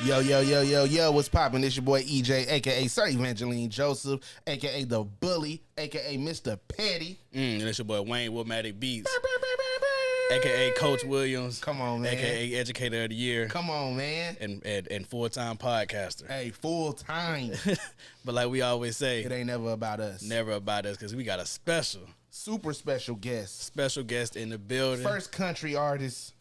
Yo, what's poppin'? It's your boy EJ, aka Sir Evangeline Joseph, aka The Bully, aka Mr. Petty. And it's your boy Wayne Womatic Beats, aka Coach Williams. Come on, man. Aka Educator of the Year. Come on, man. And full-time podcaster. Hey, full time. But like we always say, It ain't never about us. never about us, because we got a Super special guest. in the building. First country artist.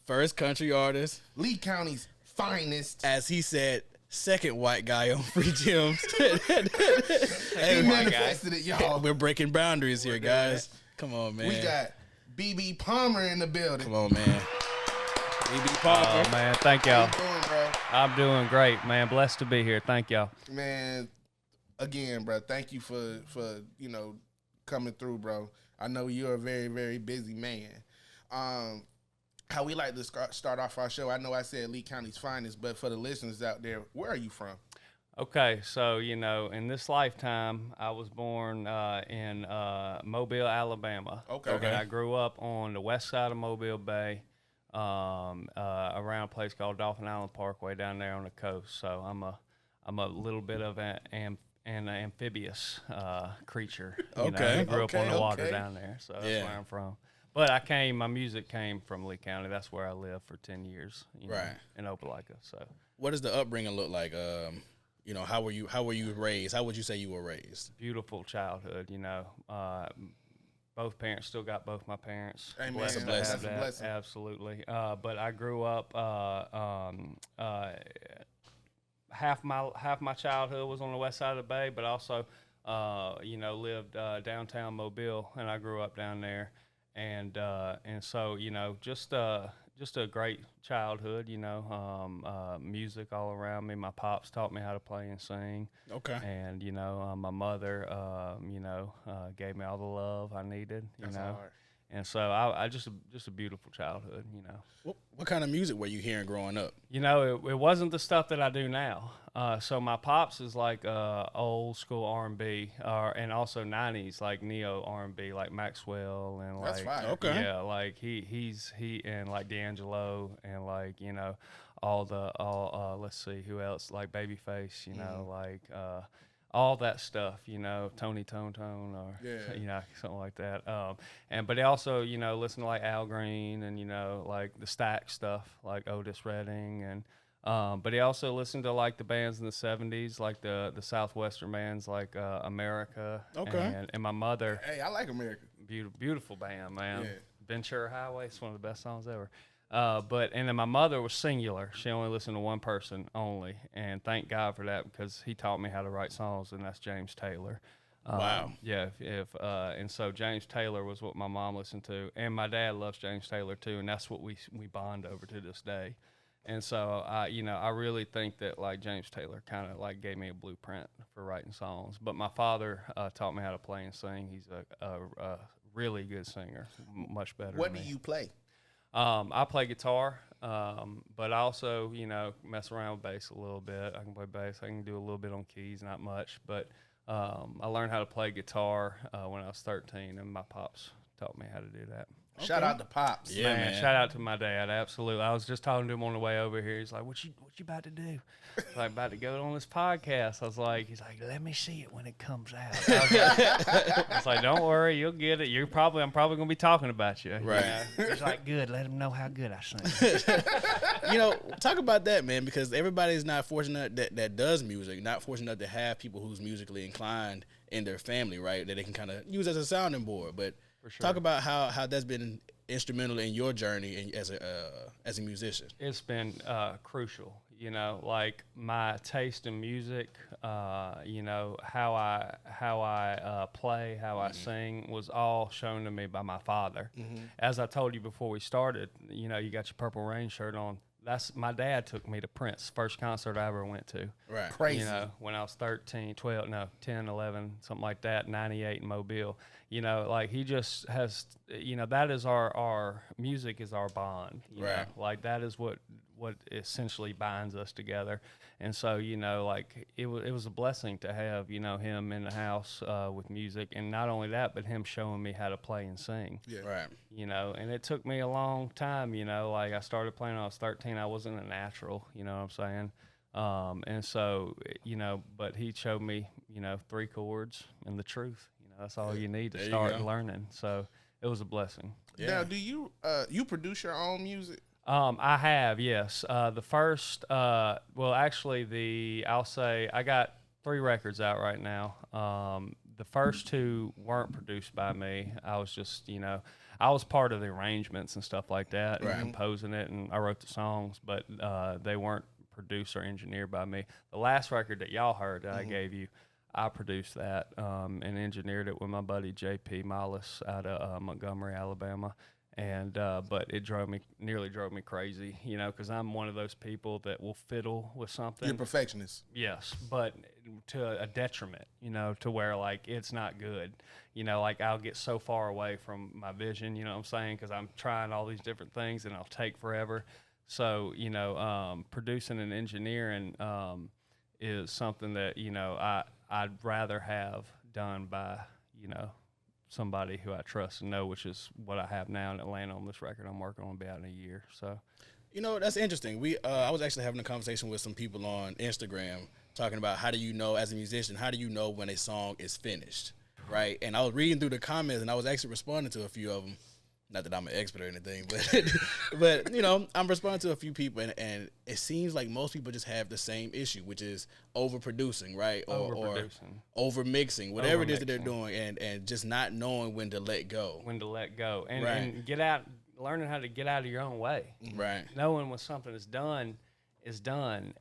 Lee County's finest. As he said, second white guy on Free Gems. He manifested it, y'all. We're breaking boundaries here, guys. Come on, man. We got BB Palmer in the building. Come on, man. BB Palmer. Oh, man, thank y'all. How you doing, bro? I'm doing great, man. Blessed to be here. Thank y'all. Man, again, bro, thank you for coming through, bro. I know you're a very, very busy man. How we like to start off our show, I know I said Lee County's finest, but for the listeners out there, where are you from? Okay, so, in this lifetime, I was born in Mobile, Alabama. Okay. And I grew up on the west side of Mobile Bay, around a place called Dolphin Island Parkway down there on the coast. So I'm a little bit of an amphibious creature. I grew up on the water down there, so that's where I'm from. But my music came from Lee County. That's where I lived for 10 years, in Opelika. So, what does the upbringing look like? How were you raised? How would you say you were raised? Beautiful childhood. Both parents, still got both my parents. Amen. Blessed to That's have a that. blessing. Absolutely. But I grew up. Half my childhood was on the west side of the bay, but also, lived downtown Mobile, and I grew up down there. And so, just a great childhood, music all around me. My pops taught me how to play and sing. Okay. And, my mother, gave me all the love I needed, That's hard. And so I just a beautiful childhood, What kind of music were you hearing growing up? It wasn't the stuff that I do now. So my pops is like old school R&B, and also 90s like neo R&B, like Maxwell and That's like fire. Okay. yeah, like he and like D'Angelo and like let's see who else, like Babyface, like all that stuff, Tony Tone or something like that. But they also, listen to like Al Green and like the Stack stuff, like Otis Redding, and but he also listened to like the bands in the '70s, like the Southwestern bands like America. Okay. And my mother. Hey, I like America. Beautiful band, man. Yeah. Ventura Highway, it's one of the best songs ever. And then my mother was singular. She only listened to one person only, and thank God for that, because he taught me how to write songs, and that's James Taylor. Wow. Yeah. And so James Taylor was what my mom listened to, and my dad loves James Taylor too, and that's what we bond over to this day. And so I really think that like James Taylor kind of like gave me a blueprint for writing songs. But my father taught me how to play and sing. He's a really good singer, much better. What than do me. you play? I play guitar, but I also, mess around with bass a little bit. I can play bass. I can do a little bit on keys, not much. But I learned how to play guitar when I was 13, and my pops taught me how to do that. Shout out to Pops. Yeah, Man, man. shout out to my dad. Absolutely. I was just talking to him on the way over here. He's like, "What you about to do?" Like, about to go on this podcast. He's like, "Let me see it when it comes out." I was like, "Don't worry, you'll get it. I'm probably gonna be talking about you." Right. He's like, "Good. Let him know how good I sing." Talk about that, man, because everybody's not fortunate that does music, not fortunate to have people who's musically inclined in their family, right, that they can kind of use as a sounding board. But For sure. talk about how that's been instrumental in your journey and as a musician. It's been crucial, like my taste in music, how I play, how I sing was all shown to me by my father. As I told you before we started, you got your Purple Rain shirt on. My dad took me to Prince, first concert I ever went to. Right. Crazy. When I was 10, 11, something like that, 98 in Mobile. Like he just has, that is our music is our bond. Right. Like that is what what essentially binds us together. And so, you know, like it was a blessing to have, you know, him in the house with music, and not only that, but him showing me how to play and sing. Yeah. Right. You know, and it took me a long time, you know, like I started playing when I was 13. I wasn't a natural, you know what I'm saying? And so, you know, but he showed me, you know, 3 chords and the truth. You know, that's all you need to start learning. So it was a blessing. Yeah. Now, do you you produce your own music? I have, yes. The first, well, actually, I'll say I got 3 records out right now. The first 2 weren't produced by me. I was just, you know, I was part of the arrangements and stuff like that, and composing it, and I wrote the songs, but they weren't produced or engineered by me. The last record that y'all heard that I gave you, I produced that and engineered it with my buddy JP Mollis out of Montgomery, Alabama. And but it nearly drove me crazy, you know, because I'm one of those people that will fiddle with something. You're a perfectionist. Yes, but to a detriment, you know, to where like it's not good, you know, like I'll get so far away from my vision, you know what I'm saying, because I'm trying all these different things and it'll take forever. So, you know, producing and engineering is something that, you know, I'd rather have done by, you know, somebody who I trust and know, which is what I have now in Atlanta on this record I'm working on about in a year. So, you know, that's interesting. I was actually having a conversation with some people on Instagram talking about how do you know, as a musician, how do you know when a song is finished, right? And I was reading through the comments, and I was actually responding to a few of them. Not that I'm an expert or anything, but you know, I'm responding to a few people, and it seems like most people just have the same issue, which is overproducing, right? Or over-mixing, whatever it is that they're doing, and just not knowing when to let go. When to let go. And get out, learning how to get out of your own way. Right. Knowing when something is done,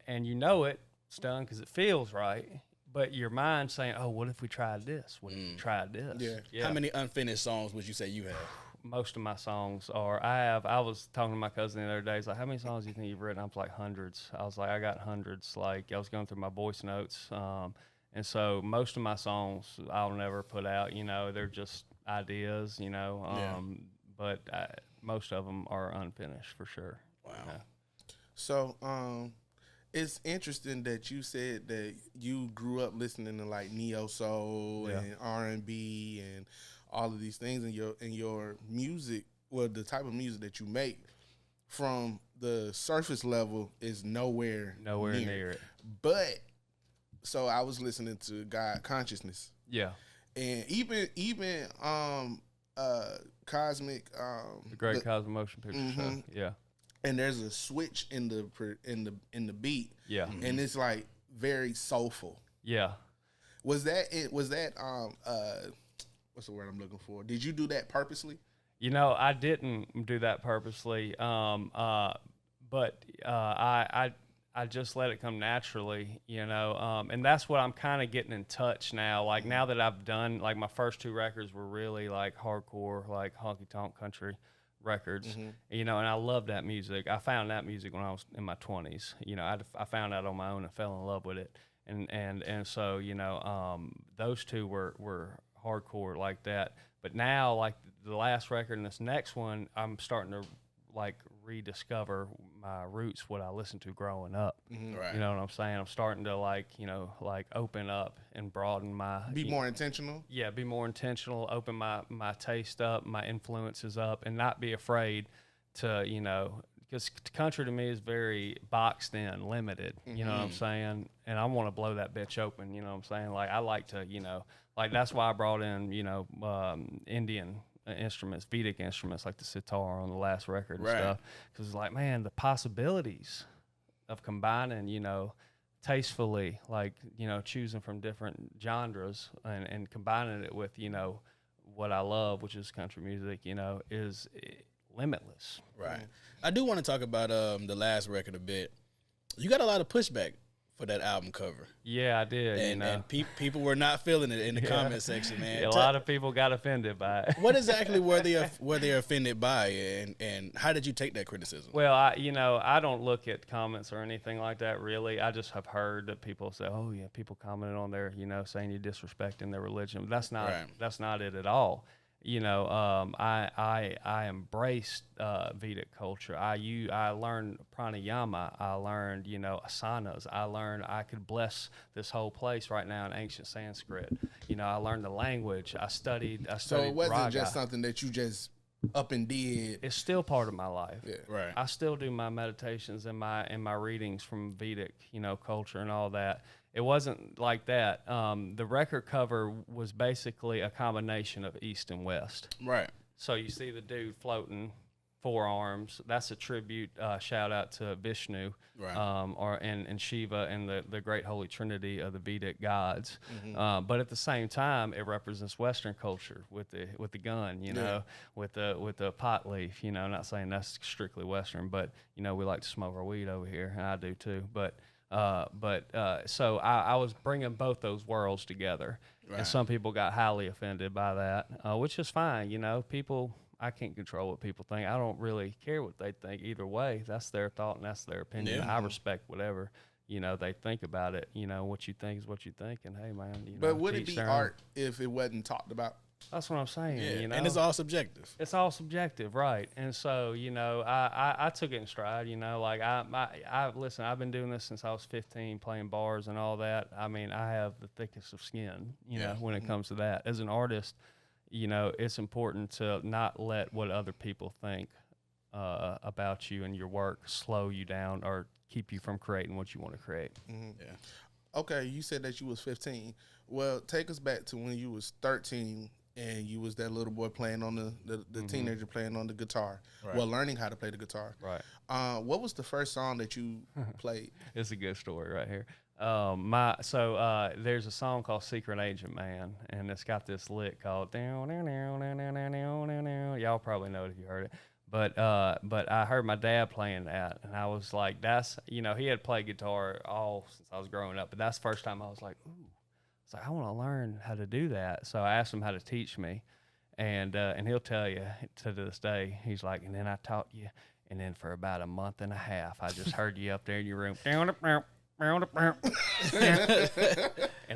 and you know it's done because it feels right. But your mind's saying, oh, what if we tried this? What if we tried this? Yeah. How many unfinished songs would you say you have? Most of my songs are. I was talking to my cousin the other day. He's like, how many songs do you think you've written? I was like, hundreds. I was like, I got hundreds. Like, I was going through my voice notes. And so most of my songs I'll never put out. You know, they're just ideas, you know. But most of them are unfinished for sure. Wow. Yeah. So, it's interesting that you said that you grew up listening to like neo soul and R&B and all of these things, in your music, well, the type of music that you make from the surface level is nowhere near it. But so I was listening to God Consciousness. Yeah. And even Cosmic the Great Cosmic Motion Picture Show. Yeah. And there's a switch in the beat. Yeah. And it's like very soulful. Yeah. Was that it? Was that what's the word I'm looking for? Did you do that purposely? You know, I didn't do that purposely, but I just let it come naturally, you know, and that's what I'm kind of getting in touch now. Like now that I've done, like my first 2 records were really like hardcore, like honky tonk country records, you know, and I love that music. I found that music when I was in my 20s. You know, I found out on my own and fell in love with it, and so you know, those 2 were hardcore like that. But now, like the last record and this next one, I'm starting to like rediscover my roots, what I listened to growing up. Right. You know what I'm saying? I'm starting to like, you know, like open up and broaden my be more intentional. Yeah, be more intentional, open my taste up, my influences up, and not be afraid to, you know, because country to me is very boxed in, limited. You know what I'm saying? And I want to blow that bitch open. You know what I'm saying? Like I like to, you know, like that's why I brought in, you know, Indian instruments, Vedic instruments like the sitar on the last record and stuff. Because it's like, man, the possibilities of combining, you know, tastefully, like, you know, choosing from different genres and combining it with, you know, what I love, which is country music, you know, is limitless. Right. I do want to talk about the last record a bit. You got a lot of pushback for that album cover. Yeah, I did. And, you know? and people were not feeling it in the comment section, man. Yeah, a lot of people got offended by it. What exactly were they offended by, and how did you take that criticism? Well, I don't look at comments or anything like that, really. I just have heard that people say, oh, yeah, people commented on there, you know, saying you're disrespecting their religion. That's not it at all. I embraced Vedic culture. I learned pranayama. I learned, asanas. I learned I could bless this whole place right now in ancient Sanskrit. I learned the language. I studied. So it wasn't raga. just something that you just up and did. It's still part of my life. Yeah. Right. I still do my meditations and my readings from Vedic, culture and all that. It wasn't like that. The record cover was basically a combination of East and West. Right. So you see the dude floating, forearms. That's a tribute, shout out to Vishnu, Right. and Shiva and the great holy trinity of the Vedic gods. But at the same time, it represents Western culture with the gun, with the pot leaf. Not saying that's strictly Western, but we like to smoke our weed over here, and I do too. So I was bringing both those worlds together, Right. and some people got highly offended by that, which is fine. People, I can't control what people think. I don't really care what they think either way. That's their thought and that's their opinion. Yeah. I respect whatever they think about it. What you think is what you think, and hey, man. But would to it each be their own. art if it wasn't talked about? That's what I'm saying. Yeah. And it's all subjective. It's all subjective, right? And so, I took it in stride. Listen, I've been doing this since I was 15, playing bars and all that. I mean, I have the thickest of skin, when it comes to that. As an artist, it's important to not let what other people think about you and your work slow you down or keep you from creating what you want to create. Mm-hmm. Yeah. Okay, you said that you was 15. Well, take us back to when you was 13 and you was that little boy playing on the teenager playing on the guitar. Right. Well, learning how to play the guitar. Right. What was the first song that you played? It's a good story right here. There's a song called Secret Agent Man, and it's got this lick called down. Y'all probably know it if you heard it. But I heard my dad playing that, and I was like, that's, he had played guitar all since I was growing up, but that's the first time I was like, ooh. It's like, I want to learn how to do that. So I asked him how to teach me, and he'll tell you to this day. He's like, and then I taught you, and then for about a month and a half, I just heard you up there in your room, and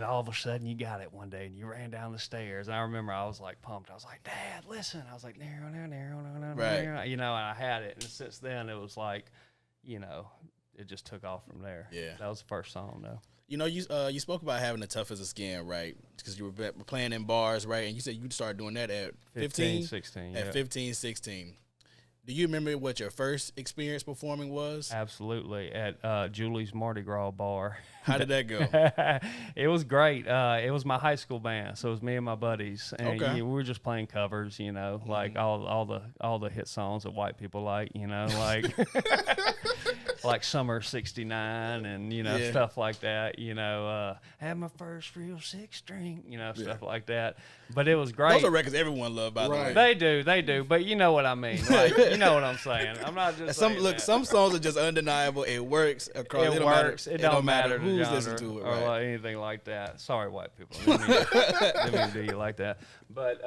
all of a sudden you got it one day, and you ran down the stairs. And I remember I was like pumped. I was like, Dad, listen. I was like, Right. and I had it, and since then it was like, it just took off from there. Yeah. That was the first song though. You spoke about having the toughest of skin, right? Because you were playing in bars, right? And you said you started doing that at 15, 16. At 15, 16. Do you remember what your first experience performing was? Absolutely, at Julie's Mardi Gras bar. How did that go? It was great. It was my high school band, so it was me and my buddies, and Okay. we were just playing covers, like all the hit songs that white people like, like like Summer '69 and Yeah. stuff like that. Had my first real 6-string, stuff like that. But it was great. Those are records everyone loved, by the way. They do, but you know what I mean. Like, you know what I'm saying. I'm not just saying that. Some songs are just undeniable. It works across. It works. It don't matter who's the genre listening to it, or right? like anything like that. Sorry, white people. Didn't mean to do you like that. But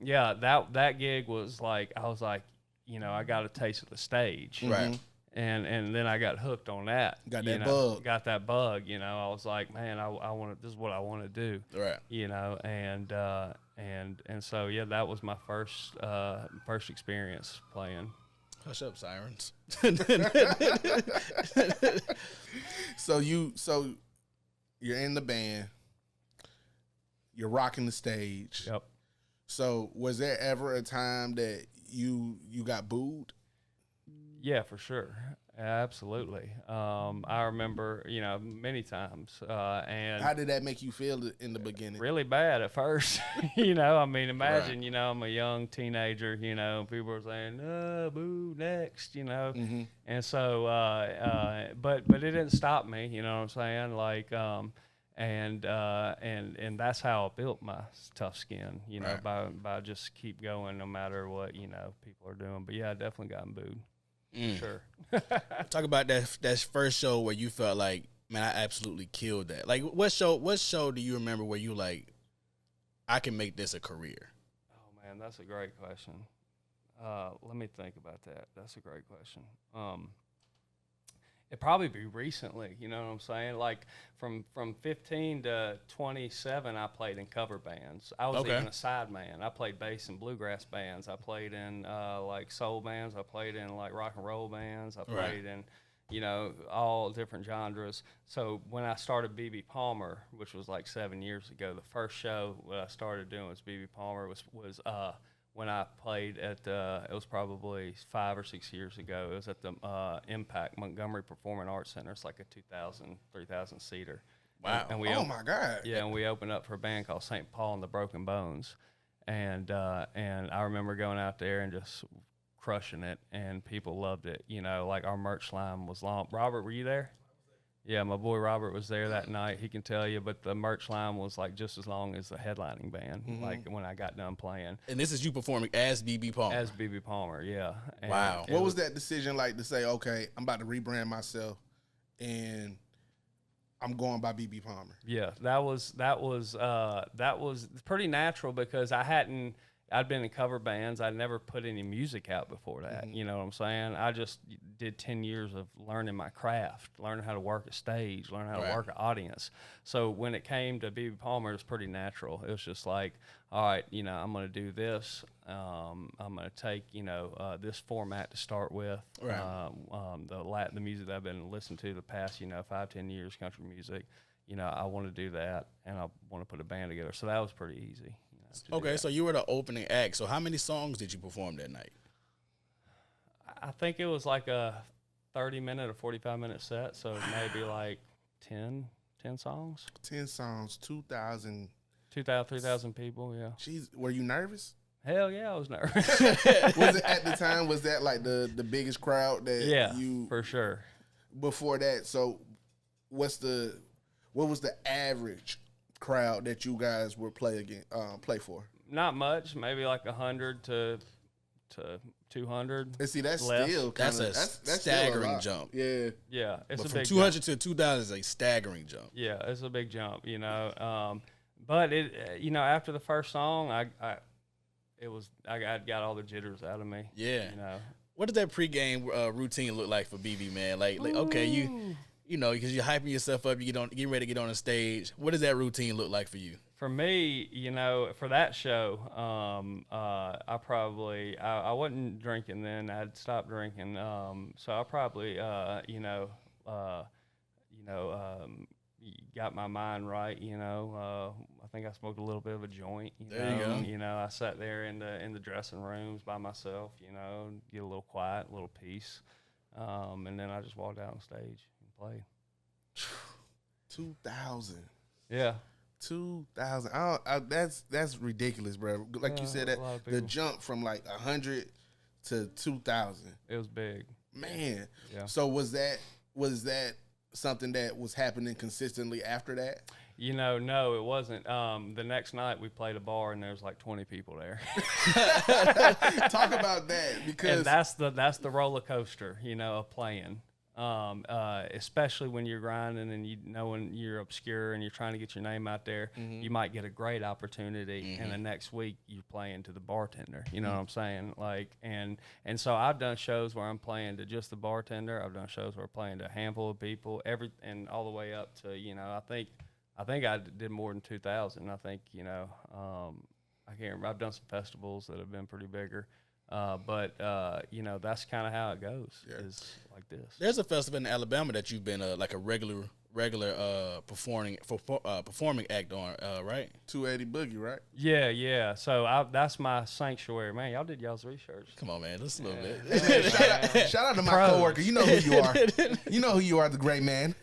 yeah, that gig was like, I was like, I got a taste of the stage, Right. And then I got hooked on that. Got that bug. Got that bug. I was like, man, I want to. This is what I want to do. Right. And so yeah, that was my first experience playing. Hush up, sirens. So you're in the band, you're rocking the stage. Yep. So was there ever a time that you got booed? Yeah, for sure. Absolutely. I remember, many times. And How did that make you feel in the beginning? really bad at first. Imagine, I'm a young teenager, and people were saying, boo, next, And so, but it didn't stop me, you know what I'm saying? Like, and that's how I built my tough skin, Right. by just keep going no matter what, people are doing. But yeah, I definitely gotten booed. Sure. Talk about that first show where you felt like, man, I absolutely killed that. Like, what show do you remember where you like, I can make this a career? Oh man, that's a great question. Let me think about that. That's a great question. It'd probably be recently, you know what I'm saying? Like from 15 to 27, I played in cover bands. I was Okay. even a side man. I played bass in bluegrass bands. I played in like soul bands. I played in like rock and roll bands. I Right. played in, you know, all different genres. So when I started BB Palmer, which was like 7 years ago, the first show what I started doing was BB Palmer was when I played at it was probably 5 or 6 years ago. It was at the Impact Montgomery Performing Arts Center. It's like a 2,000, 3,000 seater. Wow. And we Oh my God. yeah, and we opened up for a band called St. Paul and the Broken Bones, and I remember going out there and just crushing it, and people loved it. You know, like our merch line was long. Robert, were you there? Yeah, my boy Robert was there that night. He can tell you, but the merch line was like just as long as the headlining band. Like when I got done playing And this is you performing as BB Palmer. as BB Palmer. Yeah. And Wow. it What was that decision like to say, okay, I'm about to rebrand myself and I'm going by BB Palmer? Yeah, that was pretty natural because I'd been in cover bands. I'd never put any music out before that. You know what I'm saying? I just did 10 years of learning my craft, learning how to work a stage, learning how to work an audience. So when it came to BB Palmer, it was pretty natural. It was just like, all right, you know, I'm going to do this. I'm going to take, you know, this format to start with. Right. The music that I've been listening to the past, you know, 5-10 years, country music. You know, I want to do that, and I want to put a band together. So that was pretty easy. Okay, so you were the opening act. So how many songs did you perform that night? I think it was like a 30-minute or 45-minute set, so maybe like 10 songs. 10 songs, 2,000. 2,000, 3,000 people, yeah. Jeez, were you nervous? Hell yeah, I was nervous. Was it at the time, was that like the biggest crowd that Yeah, you, for sure. before that? So what was the average crowd that you guys would play for? Not much, maybe like 100 to 200. And see, that's Left. still kind of That's a still a staggering lot. jump. Yeah. Yeah, it's But a from big 200 jump. to 2,000 is a staggering jump. Yeah, it's a big jump, you know. But it, you know, after the first song, I got all the jitters out of me. Yeah. You know. What does that pregame routine look like for BB, man? Like okay, you know, because you're hyping yourself up, getting ready to get on the stage. What does that routine look like for you? For me, you know, for that show, I wasn't drinking then. I'd stopped drinking. So I probably, got my mind right. You know, I think I smoked a little bit of a joint. There you go. You know, I sat there in the dressing rooms by myself. You know, get a little quiet, a little peace, and then I just walked out on stage and played. 2,000. Yeah. 2,000. That's ridiculous, bro. Like you said, a lot of the people. jump from like 100 to 2,000. It was big. Man. Yeah. So was that something that was happening consistently after that? You know, no, it wasn't. The next night we played a bar and there was like 20 people there. Talk about that, because And that's the roller coaster, you know, of playing. Especially when you're grinding and you know when you're obscure and you're trying to get your name out there, you might get a great opportunity, and the next week you're playing to the bartender. You know what I'm saying? Like, and so I've done shows where I'm playing to just the bartender. I've done shows where I'm playing to a handful of people, and all the way up to, you know, I think I did more than 2,000. I think, you know, I can't remember. I've done some festivals that have been pretty bigger. But you know, that's kind of how it goes. Yeah. Is like this. There's a festival in Alabama that you've been like a regular performing act on, right? 280 Boogie, right? Yeah. So that's my sanctuary, man. Y'all did y'all's research. Come on, man, just a little bit. Shout out to my Pros. coworker. You know who you are. You know who you are, the great man.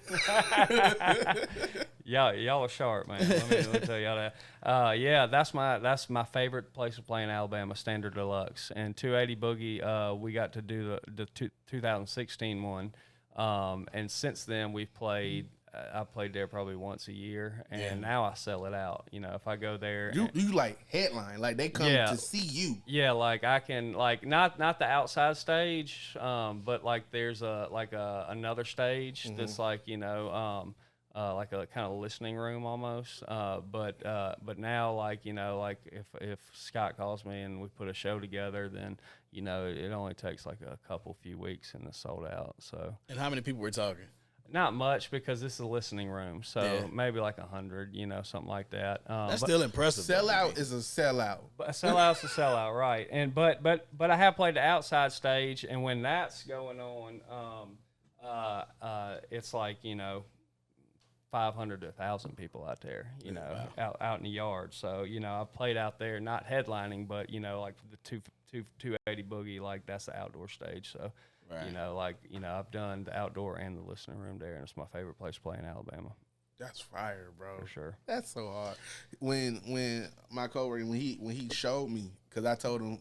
Y'all are sharp, man. Let me tell y'all that. Yeah, that's my favorite place to play in Alabama, Standard Deluxe. And 280 Boogie, we got to do the 2016 one. And since then we've played. I played there probably once a year, and now I sell it out. You know, if I go there, You like headline, like they come to see you. Yeah, like I can, like not the outside stage, but like there's another stage that's like, you know, like a kind of listening room almost. But now, like, you know, like if Scott calls me and we put a show together, then, you know, it only takes like a few weeks and it's sold out. So. And how many people we're talking? Not much because this is a listening room, so Yeah. maybe like 100, you know, something like that. That's still impressive. Sellout is a sellout. But a sellout's a sellout, right? And but I have played the outside stage, and when that's going on, it's like, you know, 500 to 1,000 people out there, you know, out in the yard. So, you know, I've played out there, not headlining, but, you know, like the 280 Boogie, like that's the outdoor stage. So, you know, like, you know, I've done the outdoor and the listening room there, and it's my favorite place to play in Alabama. That's fire, bro. For sure. That's so hard. When my coworker, when he showed me, because I told him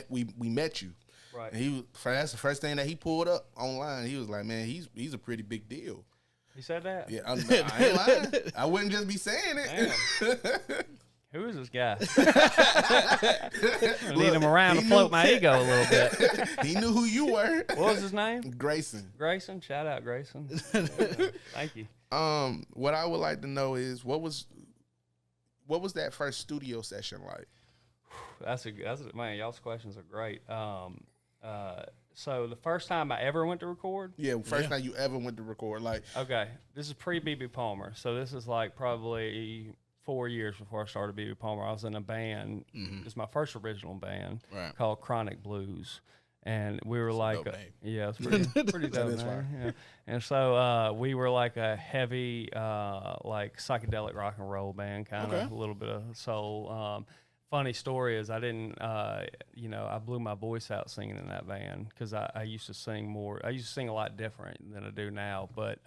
we met you. Right. And that's the first thing that he pulled up online. He was like, man, he's a pretty big deal. He said that? Yeah, I ain't lying. I wouldn't just be saying it. Who is this guy? I need him around to float my ego a little bit. He knew who you were. What was his name? Grayson. Grayson. Shout out, Grayson. Thank you. What I would like to know is what was that first studio session like? That's man. Y'all's questions are great. So the first time I ever went to record. Yeah, first time you ever went to record, like. Okay, this is pre BB Palmer, so this is like probably 4 years before I started BB Palmer. I was in a band. It was my first original band called Chronic Blues. And we were like, yeah, it's pretty dope, man. Yeah. And so we were like a heavy, like psychedelic rock and roll band, kind of a little bit of soul. Funny story is I didn't, you know, I blew my voice out singing in that band because I used to sing more. I used to sing a lot different than I do now, but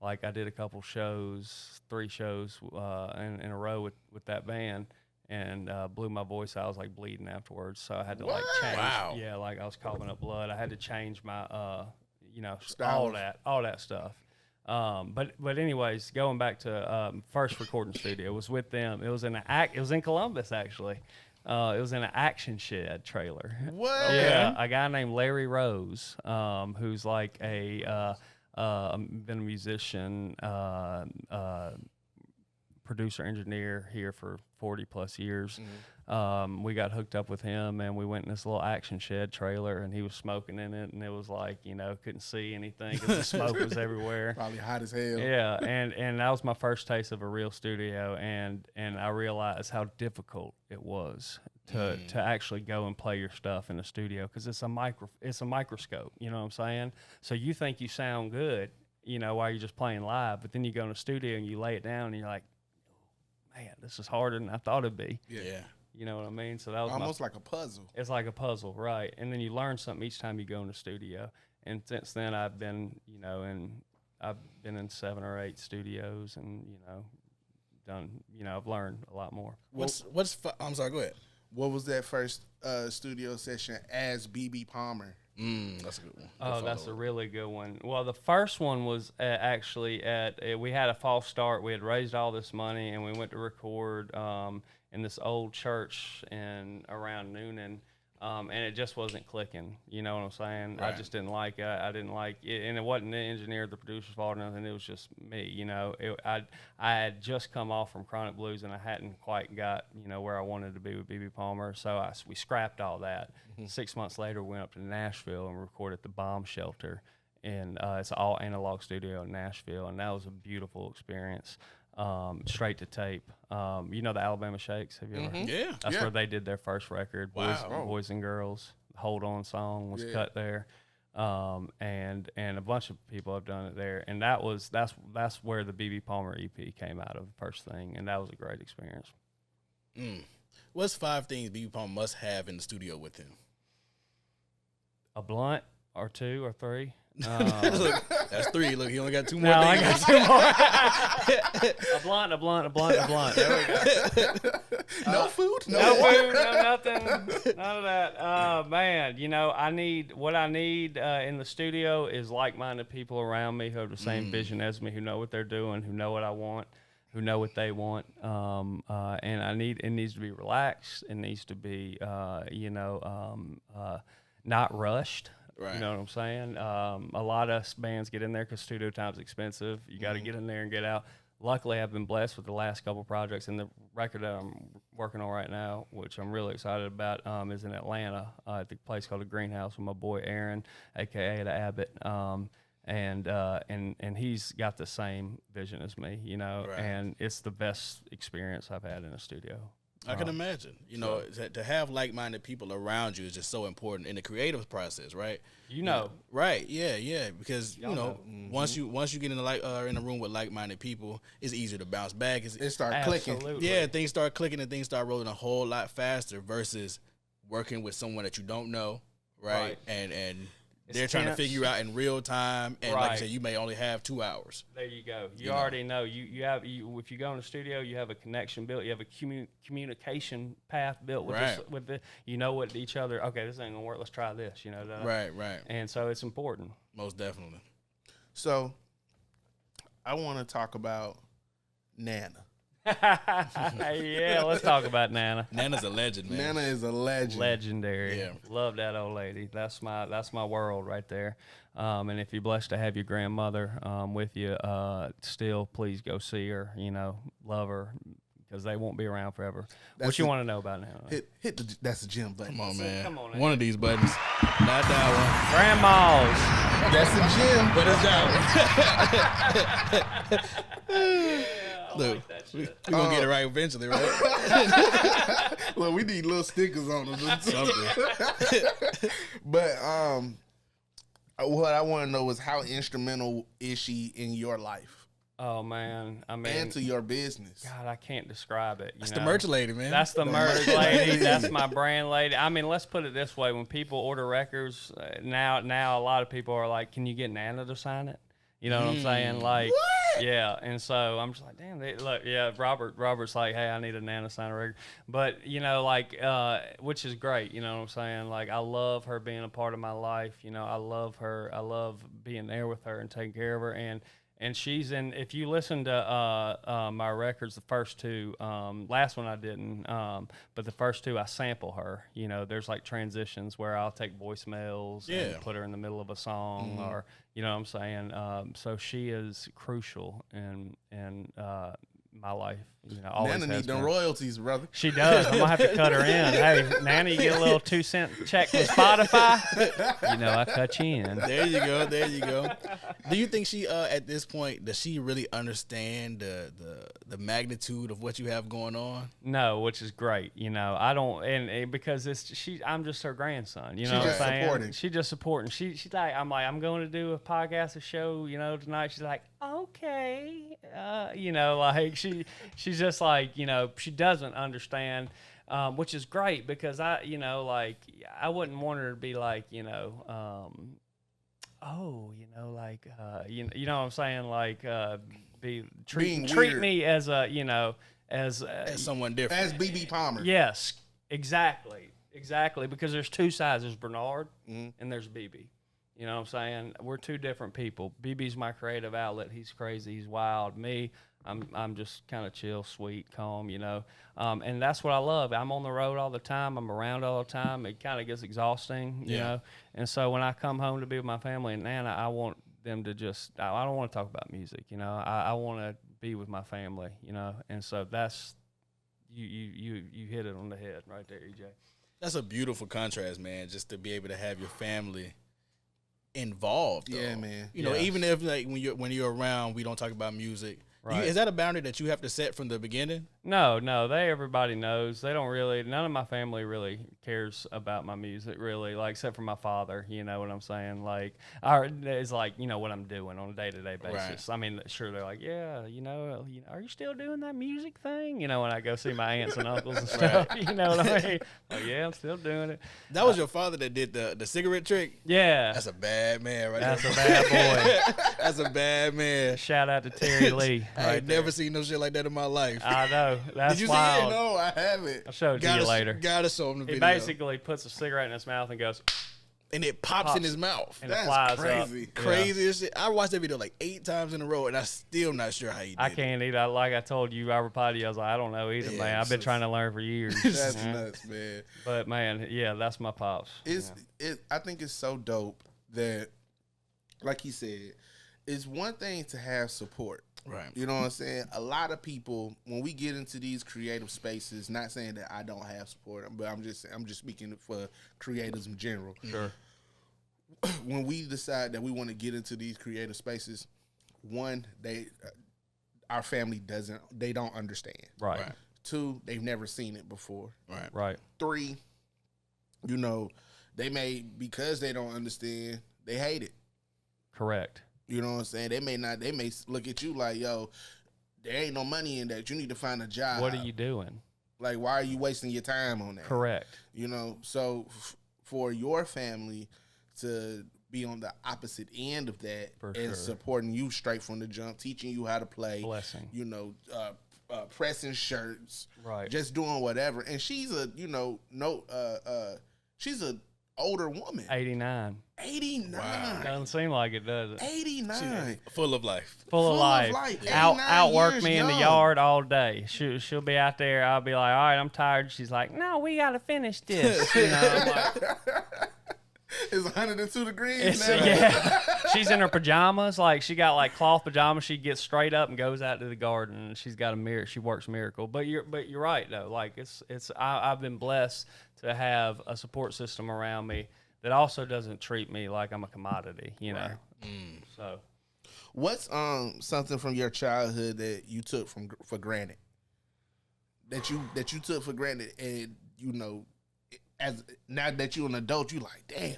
like I did a couple shows, 3 shows in a row with that band. And blew my voice out. I was like bleeding afterwards, so I had to like change. Wow. Yeah, like I was coughing up blood. I had to change my, you know, Style. all that stuff. But anyways, going back to first recording studio was with them. It was in it was in Columbus actually. It was in an Action Shed trailer. What? Yeah, a guy named Larry Rose, who's like been a musician. Producer engineer here for 40 plus years. We got hooked up with him and we went in this little Action Shed trailer and he was smoking in it and it was like, you know, couldn't see anything because the smoke was everywhere. Probably hot as hell. Yeah, and that was my first taste of a real studio and I realized how difficult it was to actually go and play your stuff in the studio because it's a microscope, you know what I'm saying? So you think you sound good, you know, while you're just playing live, but then you go in the studio and you lay it down and you're like, man, this is harder than I thought it'd be. Yeah. You know what I mean? So that was almost like a puzzle. It's like a puzzle, right? And then you learn something each time you go in the studio. And since then, I've been, you know, I've been in 7 or 8 studios, and you know, done. You know, I've learned a lot more. I'm sorry. Go ahead. What was that first studio session as BB Palmer? That's a good one. Oh, that's a really good one. Well, the first one was actually we had a false start. We had raised all this money, and we went to record in this old church around Noonan, and it just wasn't clicking. You know what I'm saying? Right. I just didn't like it. I didn't like it, and it wasn't the engineer, the producer's fault or nothing. It was just me. You know, I had just come off from Chronic Blues, and I hadn't quite got, you know, where I wanted to be with BB Palmer. So we scrapped all that. 6 months later, we went up to Nashville and recorded at the Bomb Shelter, and it's an all analog studio in Nashville, and that was a beautiful experience. Straight to tape. You know the Alabama Shakes? Have you ever heard? Yeah. That's where they did their first record. Wow. Boys and Girls. The Hold On song was cut there. And a bunch of people have done it there. And that's where the BB Palmer EP came out of, the first thing, and that was a great experience. What's 5 things BB Palmer must have in the studio with him? A blunt or 2 or 3. Look, that's 3. Look, he only got 2 more. No, I got 2 more. a blunt. There we go. No food, No food, no nothing, none of that. Man, you know, what I need in the studio is like-minded people around me who have the same vision as me, who know what they're doing, who know what I want, who know what they want. And it needs to be relaxed. It needs to be, you know, not rushed. Right. You know what I'm saying? A lot of bands get in there because studio time's expensive. You got to get in there and get out. luckily I've been blessed with the last couple projects, and the record that I'm working on right now, which I'm really excited about, is in Atlanta at the place called the Greenhouse with my boy Aaron, aka the Abbott. And he's got the same vision as me, you know, and it's the best experience I've had in a studio. I can imagine. You know, to have like-minded people around you is just so important in the creative process, right? You know. Right? Yeah. Because once you get in in a room with like-minded people, it's easier to bounce back. It start clicking. Yeah, things start clicking and things start rolling a whole lot faster versus working with someone that you don't know, right? And they're trying to figure out in real time, and like I said, you may only have 2 hours. There you go. You already know. You have if you go in the studio, you have a connection built. You have a communication path built with the. You know what each other. Okay, this ain't gonna work. Let's try this. You know. Right. And so it's important. Most definitely. So, I want to talk about Nana. Yeah, let's talk about Nana. Nana's a legend, man. Nana is a legend. Legendary. Yeah. Love that old lady. That's my world right there. And if you're blessed to have your grandmother with you, still please go see her. You know, love her because they won't be around forever. What you want to know about Nana? Hit that's the gym button. Come on, man. Come on, one of these buttons. Not that That's the gym. one. That's out. Look, we're going to get it right eventually, right? Look, we need little stickers on them. Something. But what I want to know is how instrumental is she in your life? Oh, man. I mean, and to your business. God, I can't describe it. That's the merch lady, man. That's the merch lady. That's my brand lady. I mean, let's put it this way. When people order records, now a lot of people are like, can you get Nana to sign it? You know what I'm saying? Like, what? Yeah. And so I'm just like, damn, Robert's like, hey, I need a Nana sign a record. But, you know, like, which is great. You know what I'm saying? Like, I love her being a part of my life. You know, I love her. I love being there with her and taking care of her. And she's in, if you listen to my records, the first two, last one I didn't, but the first two I sample her. You know, there's like transitions where I'll take voicemails and put her in the middle of a song or, you know what I'm saying? So she is crucial in my life. You know, always Nana need them royalties, brother. She does. I'm gonna have to cut her in. Hey, Nana, you get a little 2-cent check from Spotify. You know, I cut you in. There you go. Do you think she, at this point, does she really understand the magnitude of what you have going on? No, which is great. You know, I don't, and because I'm just her grandson. You know what I'm saying? Supporting. She's just supporting. She's like, I'm going to do a podcast, a show. You know, tonight. She's like, okay. You know, like she's just like, you know, she doesn't understand, which is great because I wouldn't want her to be like, you know, you know what I'm saying? Like, treat me as a, you know, as someone different. As BB Palmer. Yes, exactly. Because there's two sides. There's Bernard and there's BB. You know what I'm saying? We're two different people. BB's my creative outlet. He's crazy. He's wild. Me, I'm just kind of chill, sweet, calm, you know. And that's what I love. I'm on the road all the time. I'm around all the time. It kind of gets exhausting, you know. And so when I come home to be with my family and Nana, I want them to just, I don't want to talk about music, you know. I want to be with my family, you know. And so that's, you hit it on the head right there, EJ. That's a beautiful contrast, man, just to be able to have your family involved. Yeah, man. You know, even if like when you're around, we don't talk about music. Right. Is that a boundary that you have to set from the beginning? No, everybody knows. They don't really, none of my family really cares about my music, really, like, except for my father, you know what I'm saying? Like, it's like, you know, what I'm doing on a day-to-day basis. Right. I mean, sure, they're like, yeah, you know, are you still doing that music thing? You know, when I go see my aunts and uncles and stuff, you know what I mean? Like, yeah, I'm still doing it. That was your father that did the cigarette trick? Yeah. That's a bad man right there. That's a bad boy. That's a bad man. Shout out to Terry Lee. I ain't never seen no shit like that in my life. I know. That's Did you wild. see it? No, I haven't. I'll show it to you later. Gotta show him the video. He basically puts a cigarette in his mouth and goes, and it pops in his mouth. And that's it flies crazy. Up. Crazy as shit. I watched that video like 8 times in a row, and I'm still not sure how he did I can't either. Like I told you, I replied to you. I was like, I don't know either, man. I've been trying to learn for years. That's nuts, man. But man, yeah, that's my pops. I think it's so dope that, like he said, it's one thing to have support. Right. You know what I'm saying? A lot of people, when we get into these creative spaces, not saying that I don't have support, but I'm just speaking for creators in general. Sure. When we decide that we want to get into these creative spaces, one, our family don't understand. Right. Right. Two, they've never seen it before. Right. Right. Three, you know, because they don't understand, they hate it. Correct. You know what I'm saying? They may look at you like, yo, there ain't no money in that. You need to find a job. What are you doing? Like, why are you wasting your time on that? Correct. You know, so for your family to be on the opposite end of that and supporting you straight from the jump, teaching you how to play, Blessing. you know, pressing shirts, Right. just doing whatever. And she's she's a older woman. 89. 89. Wow. Doesn't seem like it, does it? 89. Full of life. Full of life. Outwork me in the yard all day. She'll be out there. I'll be like, all right, I'm tired. She's like, no, we got to finish this. You know, I'm like, It's 102 degrees now. yeah. She's in her pajamas. Like, she got like cloth pajamas. She gets straight up and goes out to the garden. And she's got a mirror. She works miracle. But you're right though. Like, I've been blessed to have a support system around me that also doesn't treat me like I'm a commodity, you know. Right. So, what's something from your childhood that you took for granted? That you took for granted, and you know, as now that you're an adult, you like, damn.